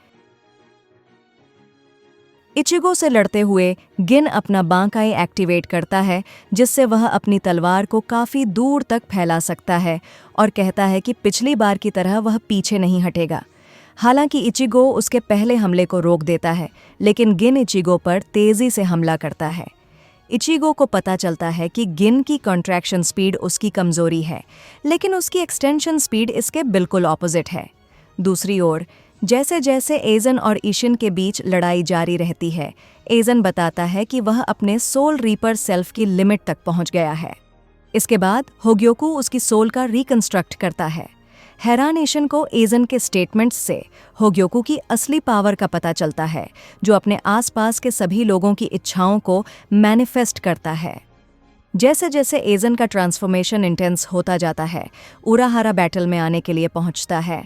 इचिगो से लड़ते हुए गिन अपना बांकाई एक्टिवेट करता है जिससे वह अपनी तलवार को काफ़ी दूर तक फैला सकता है और कहता है कि पिछली बार की तरह वह पीछे नहीं हटेगा। हालांकि इचिगो उसके पहले हमले को रोक देता है, लेकिन गिन इचिगो पर तेज़ी से हमला करता है। इचिगो को पता चलता है कि गिन की कॉन्ट्रैक्शन स्पीड उसकी कमज़ोरी है, लेकिन उसकी एक्सटेंशन स्पीड इसके बिल्कुल ऑपोजिट है। दूसरी ओर जैसे जैसे एजन और इशिन के बीच लड़ाई जारी रहती है, एजन बताता है कि वह अपने सोल रीपर सेल्फ की लिमिट तक पहुंच गया है। इसके बाद होग्योकू उसकी सोल का रिकंस्ट्रक्ट करता है। हैरान इशिन को एजन के स्टेटमेंट्स से होग्योकू की असली पावर का पता चलता है, जो अपने आसपास के सभी लोगों की इच्छाओं को मैनिफेस्ट करता है। जैसे जैसे एजन का ट्रांसफॉर्मेशन इंटेंस होता जाता है, उराहारा बैटल में आने के लिए पहुंचता है।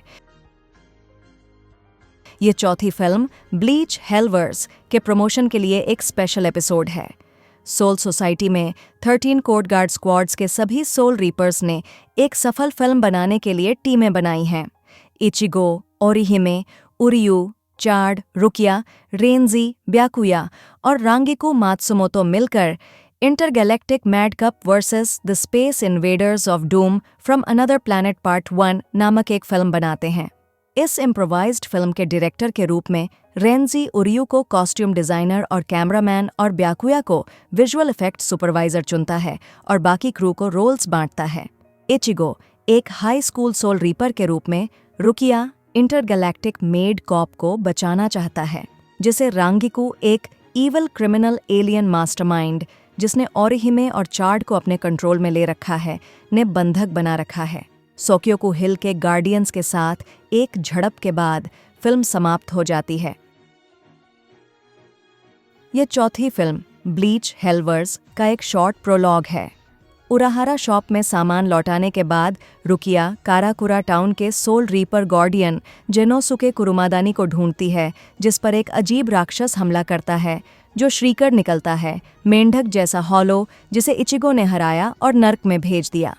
ये चौथी फिल्म ब्लीच हेलवर्स के प्रमोशन के लिए एक स्पेशल एपिसोड है। सोल सोसाइटी में 13 कोड गार्ड स्क्वाड्स के सभी सोल रीपर्स ने एक सफल फिल्म बनाने के लिए टीमें बनाई हैं। इचिगो, ओरिहिमे, उरियू, चाड, रुकिया, रेंजी, ब्याकुया और रांगिकू मात्सुमोतो मिलकर intergalactic mad cup versus the space invaders of doom from another planet part 1 नामक एक फिल्म बनाते हैं। इस इम्प्रोवाइज्ड फिल्म के डायरेक्टर के रूप में रेंजी उरियू को कॉस्ट्यूम डिज़ाइनर और कैमरामैन और ब्याकुया को विजुअल इफेक्ट्स सुपरवाइजर चुनता है और बाकी क्रू को रोल्स बांटता है। इचिगो एक हाई स्कूल सोल रीपर के रूप में रुकिया इंटरगैलेक्टिक मेड कॉप को बचाना चाहता है, जिसे रांगिकू एक ईवल क्रिमिनल एलियन मास्टरमाइंड जिसने ओरिहिमे और चार्ड को अपने कंट्रोल में ले रखा है, ने बंधक बना रखा है। सोक्योकू हिल के गार्डियंस के साथ एक झड़प के बाद फिल्म समाप्त हो जाती है। यह चौथी फिल्म ब्लीच हेलवर्स का एक शॉर्ट प्रोलॉग है। उराहारा शॉप में सामान लौटाने के बाद रुकिया काराकुरा टाउन के सोल रीपर गार्डियन जेनोसुके कुरुमादानी को ढूंढती है, जिस पर एक अजीब राक्षस हमला करता है जो श्रीकर निकलता है, मेंढक जैसा हॉलो जिसे इचिगो ने हराया और नर्क में भेज दिया।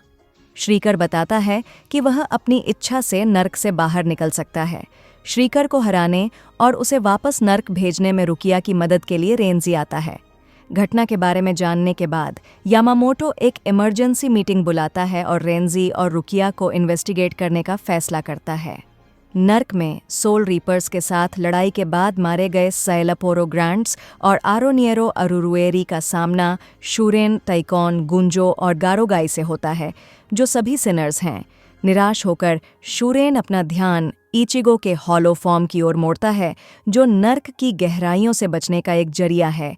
श्रीकर बताता है कि वह अपनी इच्छा से नर्क से बाहर निकल सकता है। श्रीकर को हराने और उसे वापस नर्क भेजने में रुकिया की मदद के लिए रेंजी आता है। घटना के बारे में जानने के बाद यामामोटो एक इमरजेंसी मीटिंग बुलाता है और रेंजी और रुकिया को इन्वेस्टिगेट करने का फैसला करता है। नर्क में सोल रीपर्स के साथ लड़ाई के बाद मारे गए सैलापोरो ग्रांड्स और आरोनियरो अरुरुएरी का सामना शूरेन, टाइकॉन, गुंजो और गारोगाई से होता है, जो सभी सिनर्स हैं। निराश होकर शूरेन अपना ध्यान इचिगो के हॉलो फॉर्म की ओर मोड़ता है, जो नर्क की गहराइयों से बचने का एक जरिया है।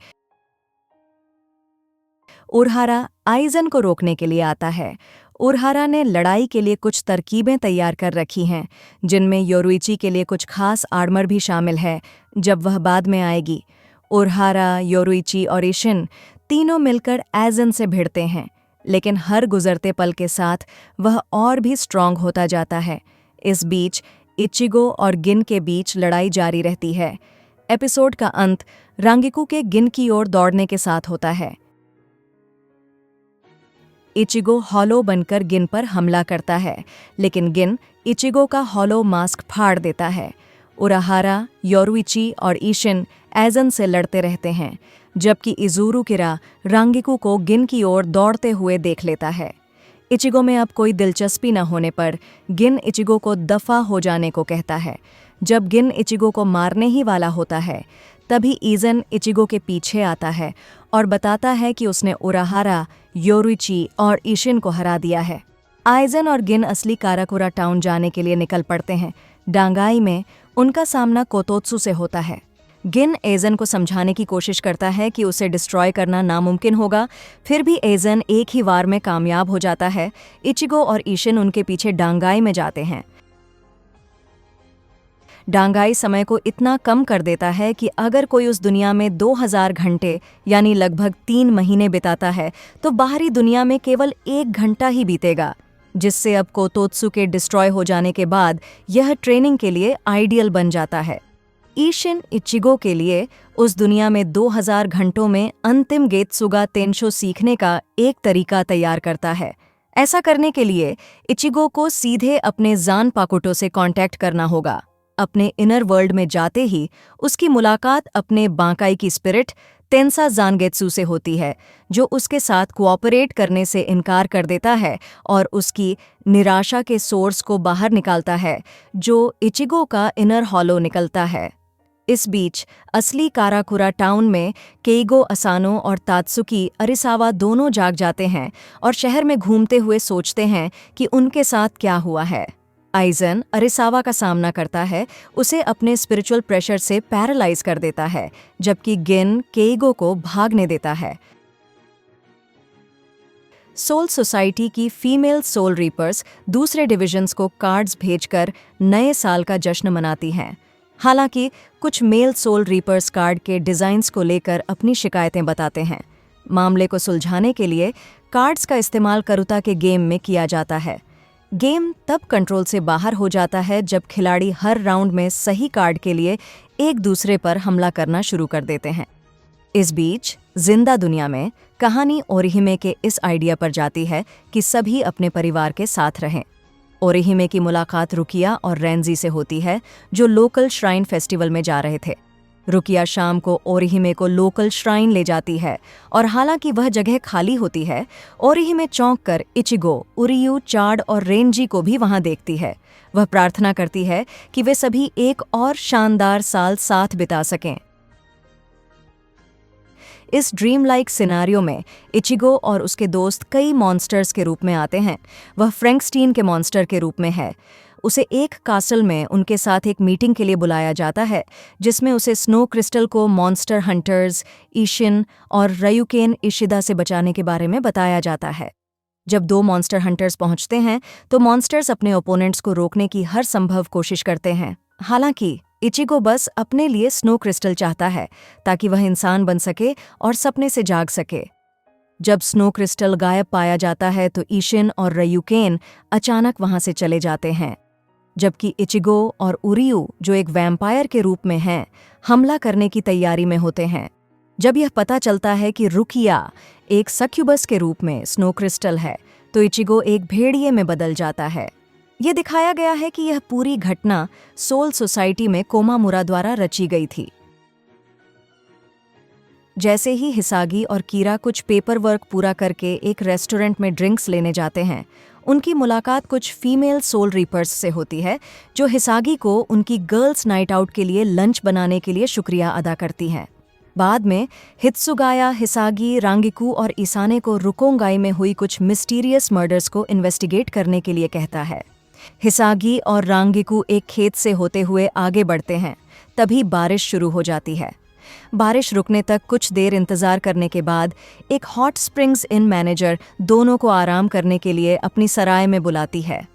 उरहारा आइजन को रोकने के लिए आता है उरहारा ने लड़ाई के लिए कुछ तरकीबें तैयार कर रखी हैं, जिनमें योरुइची के लिए कुछ खास आर्मर भी शामिल है, जब वह बाद में आएगी। उरहारा, योरुइची और इशिन तीनों मिलकर एजन से भिड़ते हैं, लेकिन हर गुजरते पल के साथ वह और भी स्ट्रांग होता जाता है। इस बीच इचिगो और गिन के बीच लड़ाई जारी रहती है। एपिसोड का अंत रांगिकू के गिन की ओर दौड़ने के साथ होता है। इचिगो हॉलो बनकर गिन पर हमला करता है, लेकिन गिन इचिगो का हॉलो मास्क फाड़ देता है। उरहारा, योरुइची और इशिन एजन से लड़ते रहते हैं, जबकि इजुरु किरा रांगिकू को गिन की ओर दौड़ते हुए देख लेता है। इचिगो में अब कोई दिलचस्पी न होने पर गिन इचिगो को दफा हो जाने को कहता है। जब गिन इचिगो को मारने ही वाला होता है, तभी ईजन इचिगो के पीछे आता है और बताता है कि उसने उरहारा, योरुइची और इशिन को हरा दिया है। आइजन और गिन असली काराकुरा टाउन जाने के लिए निकल पड़ते हैं। डांगाई में उनका सामना कोतोत्सु से होता है। गिन एजन को समझाने की कोशिश करता है कि उसे डिस्ट्रॉय करना नामुमकिन होगा, फिर भी एजन एक ही वार में कामयाब हो जाता है। इचिगो और इशिन उनके पीछे डांगाई में जाते हैं। डांगाई समय को इतना कम कर देता है कि अगर कोई उस दुनिया में 2000 घंटे यानी लगभग 3 महीने बिताता है, तो बाहरी दुनिया में केवल 1 घंटा ही बीतेगा, जिससे अब कोतोत्सु के डिस्ट्रॉय हो जाने के बाद यह ट्रेनिंग के लिए आइडियल बन जाता है। इशिन इचिगो के लिए उस दुनिया में 2000 घंटों में अंतिम गेत्सुगा तेंशो सीखने का एक तरीका तैयार करता है। ऐसा करने के लिए इचिगो को सीधे अपने जान पाकुटो से कांटेक्ट करना होगा। अपने इनर वर्ल्ड में जाते ही उसकी मुलाकात अपने बांकाई की स्पिरिट तेंसा जानगेत्सु से होती है, जो उसके साथ कोऑपरेट करने से इनकार कर देता है और उसकी निराशा के सोर्स को बाहर निकालता है, जो इचिगो का इनर हॉलो निकलता है। इस बीच असली काराकुरा टाउन में केइगो असानो और तात्सुकी अरिसावा दोनों जाग जाते हैं और शहर में घूमते हुए सोचते हैं कि उनके साथ क्या हुआ है। आइजन अरिसावा का सामना करता है, उसे अपने स्पिरिचुअल प्रेशर से पैरालाइज कर देता है, जबकि गिन केइगो को भागने देता है। सोल सोसाइटी की फीमेल सोल रीपर्स दूसरे डिविजन्स को कार्ड्स भेजकर नए साल का जश्न मनाती हैं। हालांकि कुछ मेल सोल रीपर्स कार्ड के डिज़ाइंस को लेकर अपनी शिकायतें बताते हैं। मामले को सुलझाने के लिए कार्ड्स का इस्तेमाल करुता के गेम में किया जाता है। गेम तब कंट्रोल से बाहर हो जाता है जब खिलाड़ी हर राउंड में सही कार्ड के लिए एक दूसरे पर हमला करना शुरू कर देते हैं। इस बीच जिंदा दुनिया में कहानी ओरिहिमे के इस आइडिया पर जाती है कि सभी अपने परिवार के साथ रहें। ओरिहिमे की मुलाकात रुकिया और रेंजी से होती है, जो लोकल श्राइन फेस्टिवल में जा रहे थे। रुकिया शाम को ओरिहिमे को लोकल श्राइन ले जाती है और हालांकि वह जगह खाली होती है, ओरिहिमे चौंक कर इचिगो, उरियू, चाड और रेंजी को भी वहां देखती है। वह प्रार्थना करती है कि वे सभी एक और शानदार साल साथ बिता सकें। इस ड्रीम लाइक सिनारियो में इचिगो और उसके दोस्त कई मॉन्स्टर्स के रूप में आते हैं। वह फ्रैंकस्टीन के मॉन्स्टर के रूप में है। उसे एक कासल में उनके साथ एक मीटिंग के लिए बुलाया जाता है, जिसमें उसे स्नो क्रिस्टल को मॉन्स्टर हंटर्स इशिन और रयुकेन इशिदा से बचाने के बारे में बताया जाता है। जब 2 मॉन्स्टर हंटर्स पहुंचते हैं तो मॉन्स्टर्स अपने ओपोनेंट्स को रोकने की हर संभव कोशिश करते हैं। हालांकि इचिगो बस अपने लिए स्नो क्रिस्टल चाहता है ताकि वह इंसान बन सके और सपने से जाग सके। जब स्नो क्रिस्टल गायब पाया जाता है तो इशिन और रयुकेन अचानक वहां से चले जाते हैं, जबकि इचिगो और उरियू, जो एक वैम्पायर के रूप में हैं, हमला करने की तैयारी में होते हैं। जब यह पता चलता है कि रुकिया एक सक्यूबस के रूप में स्नो क्रिस्टल है, तो इचिगो एक भेड़िए में बदल जाता है। यह दिखाया गया है कि यह पूरी घटना सोल सोसाइटी में कोमामुरा द्वारा रची गई थी। जैसे ही हिसागी और कीरा कुछ पेपर वर्क पूरा करके एक रेस्टोरेंट में ड्रिंक्स लेने जाते हैं, उनकी मुलाकात कुछ फीमेल सोल रीपर्स से होती है, जो हिसागी को उनकी गर्ल्स नाइट आउट के लिए लंच बनाने के लिए शुक्रिया अदा करती हैं। बाद में हित्सुगाया हिसागी, रांगिकू और इसाने को रुकोंगाई में हुई कुछ मिस्टीरियस मर्डर्स को इन्वेस्टिगेट करने के लिए कहता है। हिसागी और रांगिकू एक खेत से होते हुए आगे बढ़ते हैं, तभी बारिश शुरू हो जाती है। बारिश रुकने तक कुछ देर इंतजार करने के बाद एक हॉट स्प्रिंग्स इन मैनेजर दोनों को आराम करने के लिए अपनी सराय में बुलाती है।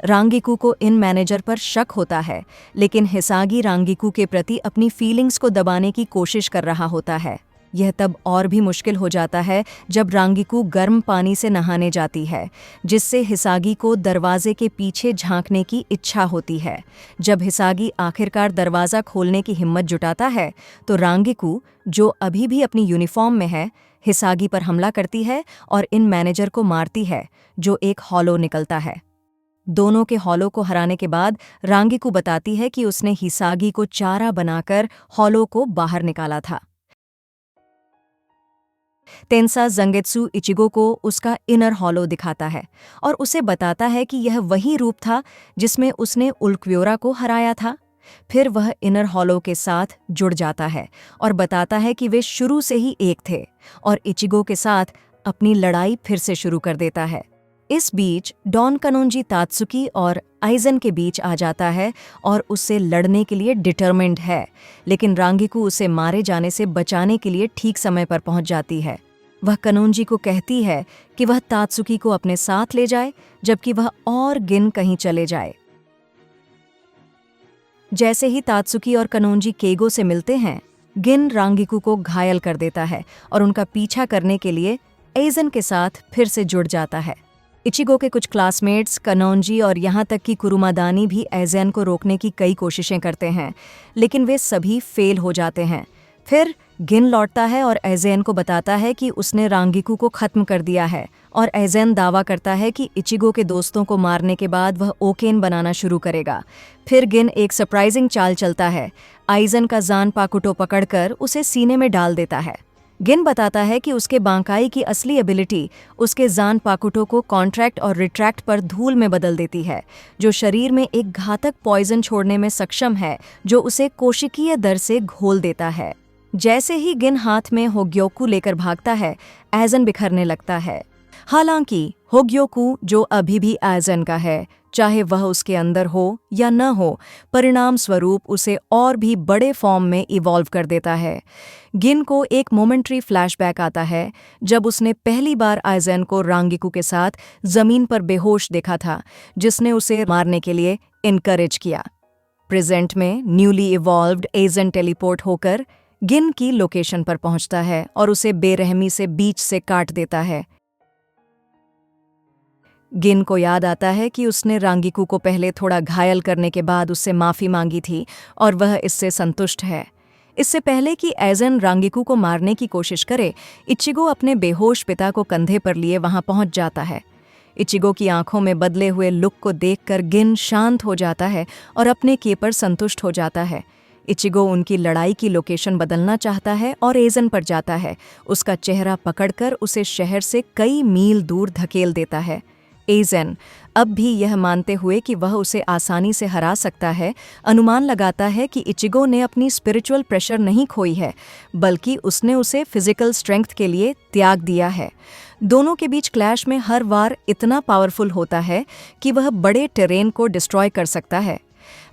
रांगिकू को इन मैनेजर पर शक होता है, लेकिन हिसागी रांगिकू के प्रति अपनी फीलिंग्स को दबाने की कोशिश कर रहा होता है। यह तब और भी मुश्किल हो जाता है जब रांगिकू गर्म पानी से नहाने जाती है, जिससे हिसागी को दरवाजे के पीछे झांकने की इच्छा होती है। जब हिसागी आखिरकार दरवाज़ा खोलने की हिम्मत जुटाता है तो रांगिकू, जो अभी भी अपनी यूनिफॉर्म में है, हिसागी पर हमला करती है और इन मैनेजर को मारती है, जो एक हॉलो निकलता है। दोनों के हॉलो को हराने के बाद रांगिकू बताती है कि उसने हिसागी को चारा बनाकर हॉलो को बाहर निकाला था। तेंसा जंगेत्सु इचिगो को उसका इनर हॉलो दिखाता है और उसे बताता है कि यह वही रूप था जिसमें उसने उल्क्व्योरा को हराया था। फिर वह इनर हॉलो के साथ जुड़ जाता है और बताता है कि वे शुरू से ही एक थे और इचिगो के साथ अपनी लड़ाई फिर से शुरू कर देता है। इस बीच डॉन कनोंजी तात्सुकी और आइजन के बीच आ जाता है और उससे लड़ने के लिए डिटरमिन्ड है, लेकिन रांगिकू उसे मारे जाने से बचाने के लिए ठीक समय पर पहुंच जाती है। वह कनोंजी को कहती है कि वह तात्सुकी को अपने साथ ले जाए, जबकि वह और गिन कहीं चले जाए। जैसे ही तात्सुकी और कनोंजी केगो से मिलते हैं, गिन रांगिकू को घायल कर देता है और उनका पीछा करने के लिए आइजन के साथ फिर से जुड़ जाता है। इचिगो के कुछ क्लासमेट्स, कनोंजी और यहाँ तक कि कुरुमादानी भी आइजन को रोकने की कई कोशिशें करते हैं, लेकिन वे सभी फेल हो जाते हैं। फिर गिन लौटता है और आइजन को बताता है कि उसने रांगिकू को खत्म कर दिया है और आइजन दावा करता है कि इचिगो के दोस्तों को मारने के बाद वह ओकेन बनाना शुरू करेगा। फिर गिन एक सरप्राइजिंग चाल चलता है, आइजन का जान पाकुटो पकड़कर उसे सीने में डाल देता है। गिन बताता है कि उसके बांकाई की असली एबिलिटी उसके जान पाकुटो को कॉन्ट्रैक्ट और रिट्रैक्ट पर धूल में बदल देती है, जो शरीर में एक घातक पॉइजन छोड़ने में सक्षम है, जो उसे कोशिकीय दर से घोल देता है। जैसे ही गिन हाथ में होग्योकू लेकर भागता है, आइजन बिखरने लगता है। हालांकि होग्योकू, जो अभी भी आइजन का है, चाहे वह उसके अंदर हो या न हो, परिणाम स्वरूप उसे और भी बड़े फॉर्म में इवॉल्व कर देता है। गिन को एक मोमेंट्री फ्लैशबैक आता है जब उसने पहली बार आइजन को रांगिकू के साथ जमीन पर बेहोश देखा था, जिसने उसे मारने के लिए इनकरेज किया। प्रेजेंट में न्यूली इवॉल्व्ड आइजन टेलीपोर्ट होकर गिन की लोकेशन पर पहुंचता है और उसे बेरहमी से बीच से काट देता है। गिन को याद आता है कि उसने रांगिकू को पहले थोड़ा घायल करने के बाद उससे माफ़ी मांगी थी और वह इससे संतुष्ट है। इससे पहले कि आइजन रांगिकू को मारने की कोशिश करे, इचिगो अपने बेहोश पिता को कंधे पर लिए वहां पहुंच जाता है। इचिगो की आंखों में बदले हुए लुक को देखकर गिन शांत हो जाता है और अपने के पर संतुष्ट हो जाता है। इचिगो उनकी लड़ाई की लोकेशन बदलना चाहता है और आइजन पर जाता है। उसका चेहरा पकड़कर उसे शहर से कई मील दूर धकेल देता है। आइजन, अब भी यह मानते हुए कि वह उसे आसानी से हरा सकता है, अनुमान लगाता है कि इचिगो ने अपनी स्पिरिचुअल प्रेशर नहीं खोई है, बल्कि उसने उसे फिजिकल स्ट्रेंथ के लिए त्याग दिया है। दोनों के बीच क्लैश में हर वार इतना पावरफुल होता है कि वह बड़े टेरेन को डिस्ट्रॉय कर सकता है।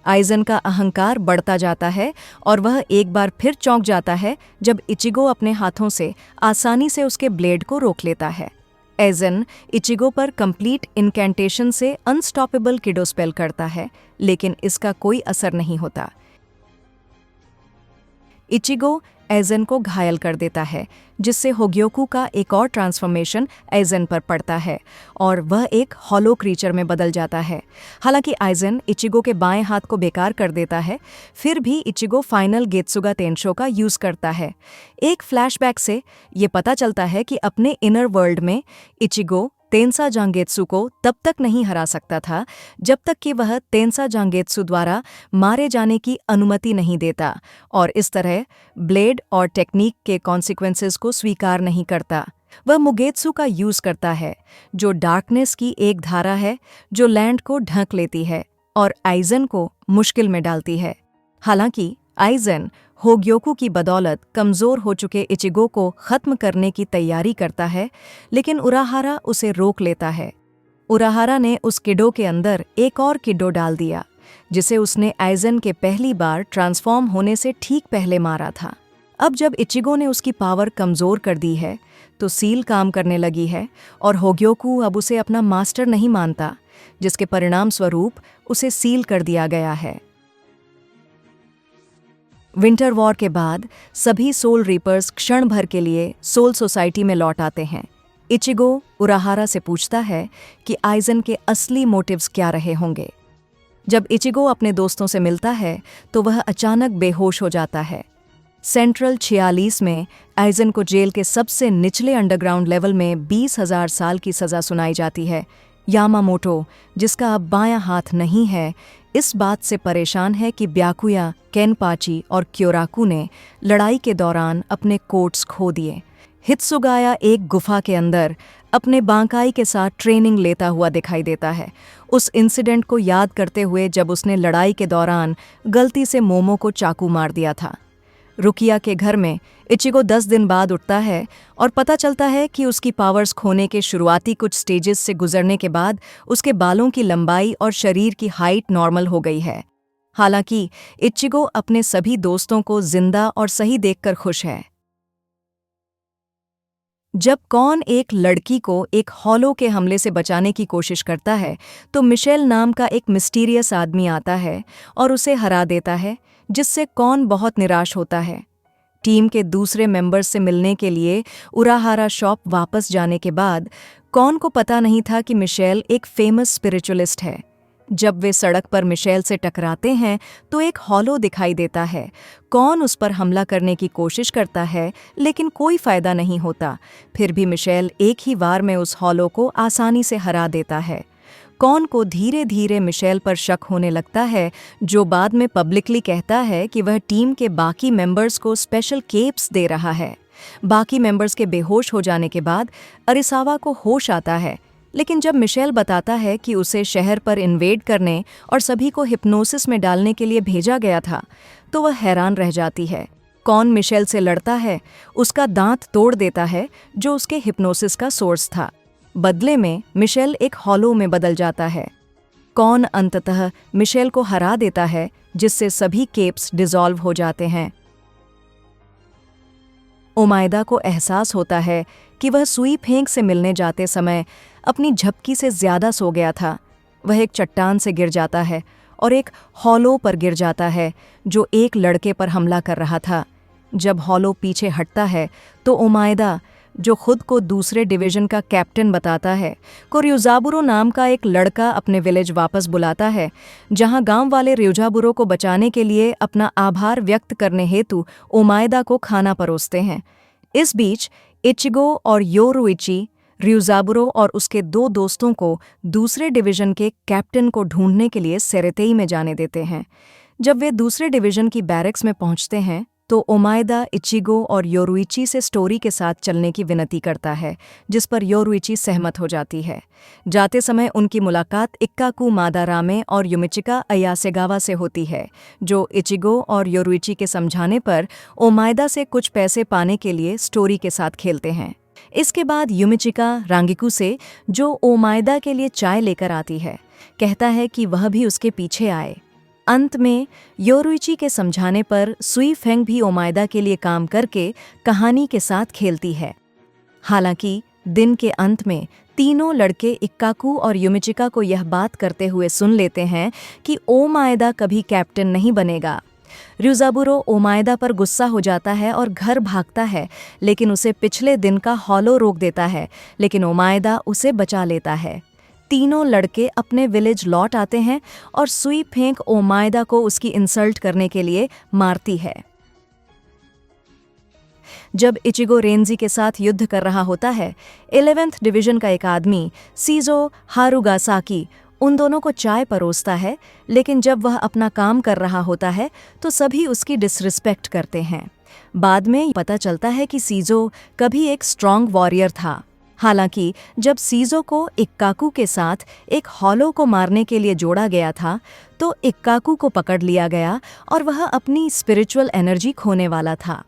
आइजन का अहंकार बढ़ता जाता है और वह एक बार फिर चौंक जाता है जब इचिगो अपने हाथों से आसानी से उसके ब्लेड को रोक लेता है। आइजन इचिगो पर कंप्लीट इनकैंटेशन से अनस्टॉपेबल किडो स्पेल करता है, लेकिन इसका कोई असर नहीं होता। इचिगो आइजन को घायल कर देता है, जिससे होग्योकू का एक और ट्रांसफॉर्मेशन आइजन पर पड़ता है और वह एक हॉलो क्रीचर में बदल जाता है। हालांकि आइजन इचिगो के बाएं हाथ को बेकार कर देता है, फिर भी इचिगो फाइनल गेत्सुगा तेंशो का यूज़ करता है। एक फ्लैशबैक से ये पता चलता है कि अपने इनर वर्ल्ड में इचिगो तेंसा जांगेत्सु को तब तक नहीं हरा सकता था जब तक कि वह तेंसा जांगेत्सु द्वारा मारे जाने की अनुमति नहीं देता और इस तरह ब्लेड और टेक्निक के कॉन्सिक्वेंसेस को स्वीकार नहीं करता। वह मुगेत्सु का यूज़ करता है, जो डार्कनेस की एक धारा है जो लैंड को ढक लेती है और आइजन को मुश्किल में डालती है। हालांकि आइजन होग्योकू की बदौलत कमज़ोर हो चुके इचिगो को ख़त्म करने की तैयारी करता है, लेकिन उराहारा उसे रोक लेता है। उराहारा ने उस किडो के अंदर एक और किडो डाल दिया, जिसे उसने आइजन के पहली बार ट्रांसफॉर्म होने से ठीक पहले मारा था। अब जब इचिगो ने उसकी पावर कमज़ोर कर दी है तो सील काम करने लगी है और होग्योकू अब उसे अपना मास्टर नहीं मानता, जिसके परिणाम स्वरूप उसे सील कर दिया गया है। विंटर वॉर के बाद सभी सोल रीपर्स क्षण भर के लिए सोल सोसाइटी में लौट आते हैं। इचिगो उराहारा से पूछता है कि आइजन के असली मोटिव्स क्या रहे होंगे। जब इचिगो अपने दोस्तों से मिलता है तो वह अचानक बेहोश हो जाता है। सेंट्रल 46 में आइजन को जेल के सबसे निचले अंडरग्राउंड लेवल में 20,000 साल की सज़ा सुनाई जाती है। यामामोटो, जिसका अब बायां हाथ नहीं है, इस बात से परेशान है कि ब्याकुया, केनपाची और क्योराकू ने लड़ाई के दौरान अपने कोट्स खो दिए। हित्सुगाया एक गुफा के अंदर अपने बांकाई के साथ ट्रेनिंग लेता हुआ दिखाई देता है, उस इंसिडेंट को याद करते हुए जब उसने लड़ाई के दौरान गलती से मोमो को चाकू मार दिया था। रुकिया के घर में इचिगो 10 दिन बाद उठता है और पता चलता है कि उसकी पावर्स खोने के शुरुआती कुछ स्टेजेस से गुजरने के बाद उसके बालों की लंबाई और शरीर की हाइट नॉर्मल हो गई है। हालांकि इचिगो अपने सभी दोस्तों को जिंदा और सही देखकर खुश है। जब कॉन एक लड़की को एक हॉलो के हमले से बचाने की कोशिश करता है तो मिशेल नाम का एक मिस्टीरियस आदमी आता है और उसे हरा देता है, जिससे कॉन बहुत निराश होता है। टीम के दूसरे मेंबर्स से मिलने के लिए उराहारा शॉप वापस जाने के बाद कॉन को पता नहीं था कि मिशेल एक फेमस स्पिरिचुअलिस्ट है। जब वे सड़क पर मिशेल से टकराते हैं तो एक हॉलो दिखाई देता है। कॉन उस पर हमला करने की कोशिश करता है लेकिन कोई फायदा नहीं होता। फिर भी मिशेल एक ही वार में उस हॉलो को आसानी से हरा देता है। कॉन को धीरे धीरे मिशेल पर शक होने लगता है, जो बाद में पब्लिकली कहता है कि वह टीम के बाकी मेंबर्स को स्पेशल केप्स दे रहा है। बाकी मेंबर्स के बेहोश हो जाने के बाद अरिसावा को होश आता है, लेकिन जब मिशेल बताता है कि उसे शहर पर इन्वेड करने और सभी को हिप्नोसिस में डालने के लिए भेजा गया था तो वह हैरान रह जाती है। कॉन मिशेल से लड़ता है, उसका दांत तोड़ देता है जो उसके हिप्नोसिस का सोर्स था। बदले में मिशेल एक हॉलो में बदल जाता है। कॉन अंततः मिशेल को हरा देता है, जिससे सभी केप्स डिसॉल्व हो जाते हैं। ओमायदा को एहसास होता है कि वह सुई फेंक से मिलने जाते समय अपनी झपकी से ज्यादा सो गया था। वह एक चट्टान से गिर जाता है और एक हॉलो पर गिर जाता है जो एक लड़के पर हमला कर रहा था। जब हॉलो पीछे हटता है तो ओमायदा, जो खुद को दूसरे डिवीजन का कैप्टन बताता है, को ryuzaburō नाम का एक लड़का अपने विलेज वापस बुलाता है, जहां गांव वाले ryuzaburō को बचाने के लिए अपना आभार व्यक्त करने हेतु ओमायदा को खाना परोसते हैं। इस बीच इचिगो और योरुइची ryuzaburō और उसके 2 दोस्तों को दूसरे डिवीजन के कैप्टन को ढूंढने के लिए सेरेतेई में जाने देते हैं। जब वे दूसरे डिवीजन की बैरक्स में पहुंचते हैं तो ओमायदा इचिगो और योरुइची से स्टोरी के साथ चलने की विनती करता है, जिस पर योरुइची सहमत हो जाती है। जाते समय उनकी मुलाकात इक्काकू मादारामे और युमिचिका अयासेगावा से होती है, जो इचिगो और योरुइची के समझाने पर ओमायदा से कुछ पैसे पाने के लिए स्टोरी के साथ खेलते हैं। इसके बाद युमिचिका रांगिकू से, जो ओमायदा के लिए चाय लेकर आती है, कहता है कि वह भी उसके पीछे आए। अंत में योरुइची के समझाने पर सुई फेंग भी ओमायदा के लिए काम करके कहानी के साथ खेलती है। हालांकि दिन के अंत में तीनों लड़के इक्काकू और युमिचिका को यह बात करते हुए सुन लेते हैं कि ओमायदा कभी कैप्टन नहीं बनेगा। ryuzaburō ओमायदा पर गुस्सा हो जाता है और घर भागता है, लेकिन उसे पिछले दिन का हॉलो रोक देता है, लेकिन ओमायदा उसे बचा लेता है। तीनों लड़के अपने विलेज लौट आते हैं और सुई फेंक ओमायदा को उसकी इंसल्ट करने के लिए मारती है। जब इचिगो रेंजी के साथ युद्ध कर रहा होता है, 11th डिवीजन का एक आदमी सीजो हारुगासाकी उन दोनों को चाय परोसता है, लेकिन जब वह अपना काम कर रहा होता है तो सभी उसकी डिसरिस्पेक्ट करते हैं। बाद में पता चलता है कि सीजो कभी एक स्ट्रॉन्ग वॉरियर था। हालांकि जब सीजो को इक्काकू के साथ एक हॉलो को मारने के लिए जोड़ा गया था तो इक्काकू को पकड़ लिया गया और वह अपनी स्पिरिचुअल एनर्जी खोने वाला था।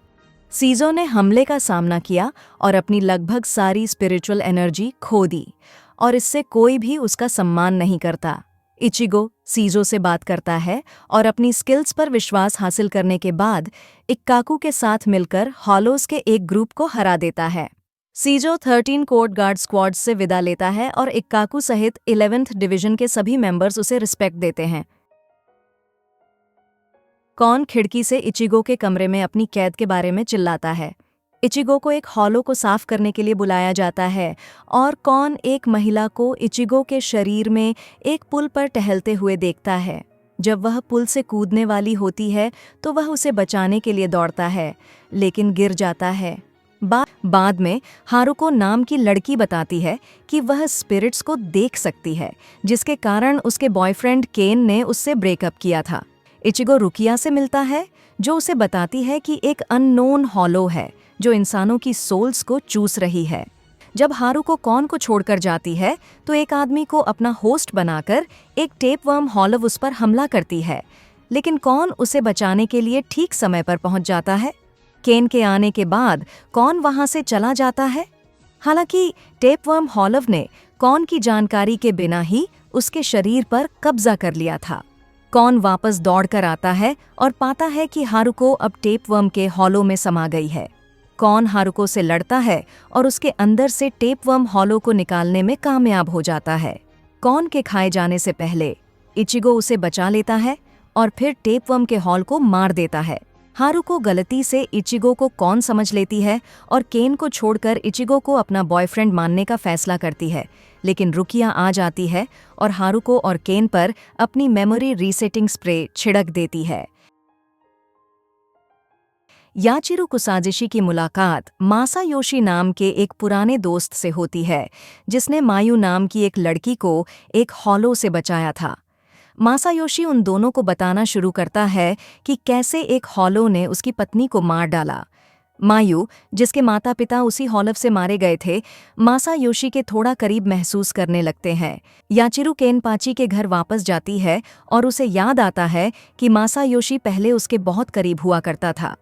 सीजो ने हमले का सामना किया और अपनी लगभग सारी स्पिरिचुअल एनर्जी खो दी और इससे कोई भी उसका सम्मान नहीं करता। इचिगो सीजो से बात करता है और अपनी स्किल्स पर विश्वास हासिल करने के बाद इक्काकू के साथ मिलकर हॉलोज के एक ग्रुप को हरा देता है। सीजो 13 कोर्ट गार्ड स्क्वाड से विदा लेता है और इक्काकू सहित 11th डिवीजन के सभी मेंबर्स उसे रिस्पेक्ट देते हैं। कॉन खिड़की से इचिगो के कमरे में अपनी कैद के बारे में चिल्लाता है। इचिगो को एक हॉलो को साफ करने के लिए बुलाया जाता है और कॉन एक महिला को इचिगो के शरीर में एक पुल पर टहलते हुए देखता है। जब वह पुल से कूदने वाली होती है तो वह उसे बचाने के लिए दौड़ता है, लेकिन गिर जाता है। बाद में हारुको नाम की लड़की बताती है कि वह स्पिरिट्स को देख सकती है, जिसके कारण उसके बॉयफ्रेंड केन ने उससे ब्रेकअप किया था। इचिगो रुकिया से मिलता है, जो उसे बताती है कि एक अननोन हॉलो है जो इंसानों की सोल्स को चूस रही है। जब हारुको कॉन को छोड़कर जाती है तो एक आदमी को अपना होस्ट बनाकर एक टेपवर्म हॉलो उस पर हमला करती है, लेकिन कॉन उसे बचाने के लिए ठीक समय पर पहुंच जाता है। केन के आने के बाद कॉन वहां से चला जाता है। हालांकि टेपवर्म हॉलव ने कॉन की जानकारी के बिना ही उसके शरीर पर कब्जा कर लिया था। कॉन वापस दौड़कर आता है और पाता है कि हारुको अब टेपवर्म के हॉलो में समा गई है। कॉन हारुको से लड़ता है और उसके अंदर से टेपवर्म हॉलो को निकालने में कामयाब हो जाता है। कॉन के खाए जाने से पहले इचिगो उसे बचा लेता है और फिर टेपवर्म के हॉल को मार देता है। हारुको गलती से इचिगो को कॉन समझ लेती है और केन को छोड़कर इचिगो को अपना बॉयफ्रेंड मानने का फैसला करती है, लेकिन रुकिया आ जाती है और हारुको और केन पर अपनी मेमोरी रीसेटिंग स्प्रे छिड़क देती है। याचिरो कुसाजिशी की मुलाकात मासायोशी नाम के एक पुराने दोस्त से होती है, जिसने मायू नाम की एक लड़की को एक हॉलो से बचाया था। मासायोशी उन दोनों को बताना शुरू करता है कि कैसे एक हॉलो ने उसकी पत्नी को मार डाला। मायू, जिसके माता पिता उसी हॉलव से मारे गए थे, मासायोशी के थोड़ा करीब महसूस करने लगते हैं। याचिरो केनपाची के घर वापस जाती है और उसे याद आता है कि मासायोशी पहले उसके बहुत करीब हुआ करता था।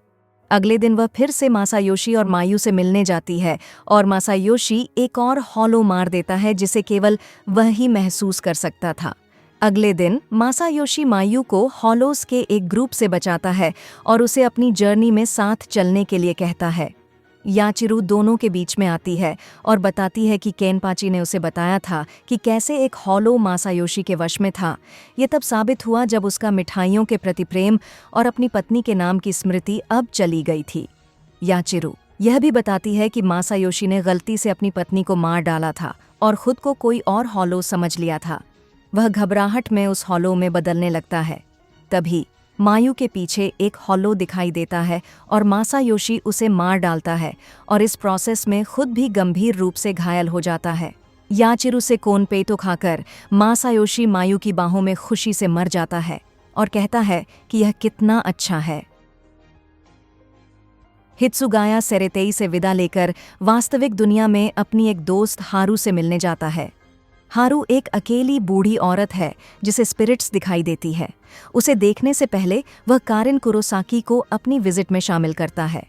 अगले दिन वह फिर से मासायोशी और मायू से मिलने जाती है और मासायोशी एक और हॉलो मार देता है जिसे केवल वह ही महसूस कर सकता था। अगले दिन मासायोशी मायू को हॉलोस के एक ग्रुप से बचाता है और उसे अपनी जर्नी में साथ चलने के लिए कहता है। याचिरो दोनों के बीच में आती है और बताती है कि केनपाची ने उसे बताया था कि कैसे एक हॉलो मासायोशी के वश में था। ये तब साबित हुआ जब उसका मिठाइयों के प्रति प्रेम और अपनी पत्नी के नाम की स्मृति अब चली गई थी। याचिरो यह भी बताती है कि मासायोशी ने गलती से अपनी पत्नी को मार डाला था और खुद को कोई और हॉलो समझ लिया था। वह घबराहट में उस हॉलो में बदलने लगता है। तभी मायू के पीछे एक हॉलो दिखाई देता है और मासायोशी उसे मार डालता है और इस प्रोसेस में खुद भी गंभीर रूप से घायल हो जाता है। याचिरो से कोनपेटो खाकर मासायोशी मायू की बाहों में खुशी से मर जाता है और कहता है कि यह कितना अच्छा है। हित्सुगाया सेरेतेई से विदा लेकर वास्तविक दुनिया में अपनी एक दोस्त हारू से मिलने जाता है। हारू एक अकेली बूढ़ी औरत है जिसे स्पिरिट्स दिखाई देती है। उसे देखने से पहले वह कारिन कुरोसाकी को अपनी विजिट में शामिल करता है।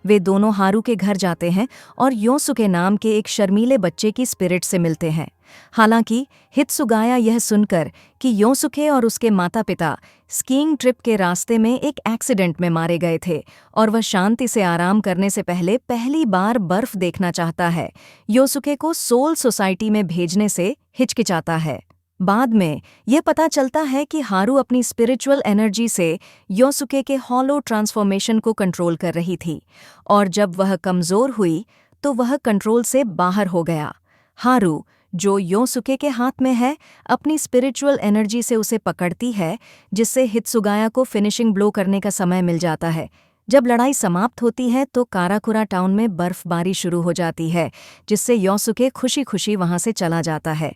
वे दोनों हारू के घर जाते हैं और योसुके नाम के एक शर्मीले बच्चे की स्पिरिट से मिलते हैं। हालांकि हित्सुगाया यह सुनकर कि योसुके और उसके माता पिता स्कीइंग ट्रिप के रास्ते में एक एक्सीडेंट में मारे गए थे और वह शांति से आराम करने से पहले पहली बार बर्फ देखना चाहता है, योसुके को सोल सोसाइटी में भेजने से हिचकिचाता है। बाद में यह पता चलता है कि हारू अपनी स्पिरिचुअल एनर्जी से योसुके के हॉलो ट्रांसफॉर्मेशन को कंट्रोल कर रही थी और जब वह कमज़ोर हुई तो वह कंट्रोल से बाहर हो गया। हारू, जो योसुके के हाथ में है, अपनी स्पिरिचुअल एनर्जी से उसे पकड़ती है, जिससे हित्सुगाया को फिनिशिंग ब्लो करने का समय मिल जाता है। जब लड़ाई समाप्त होती है तो काराकुरा टाउन में बर्फबारी शुरू हो जाती है, जिससे योसुके खुशी खुशी वहां से चला जाता है।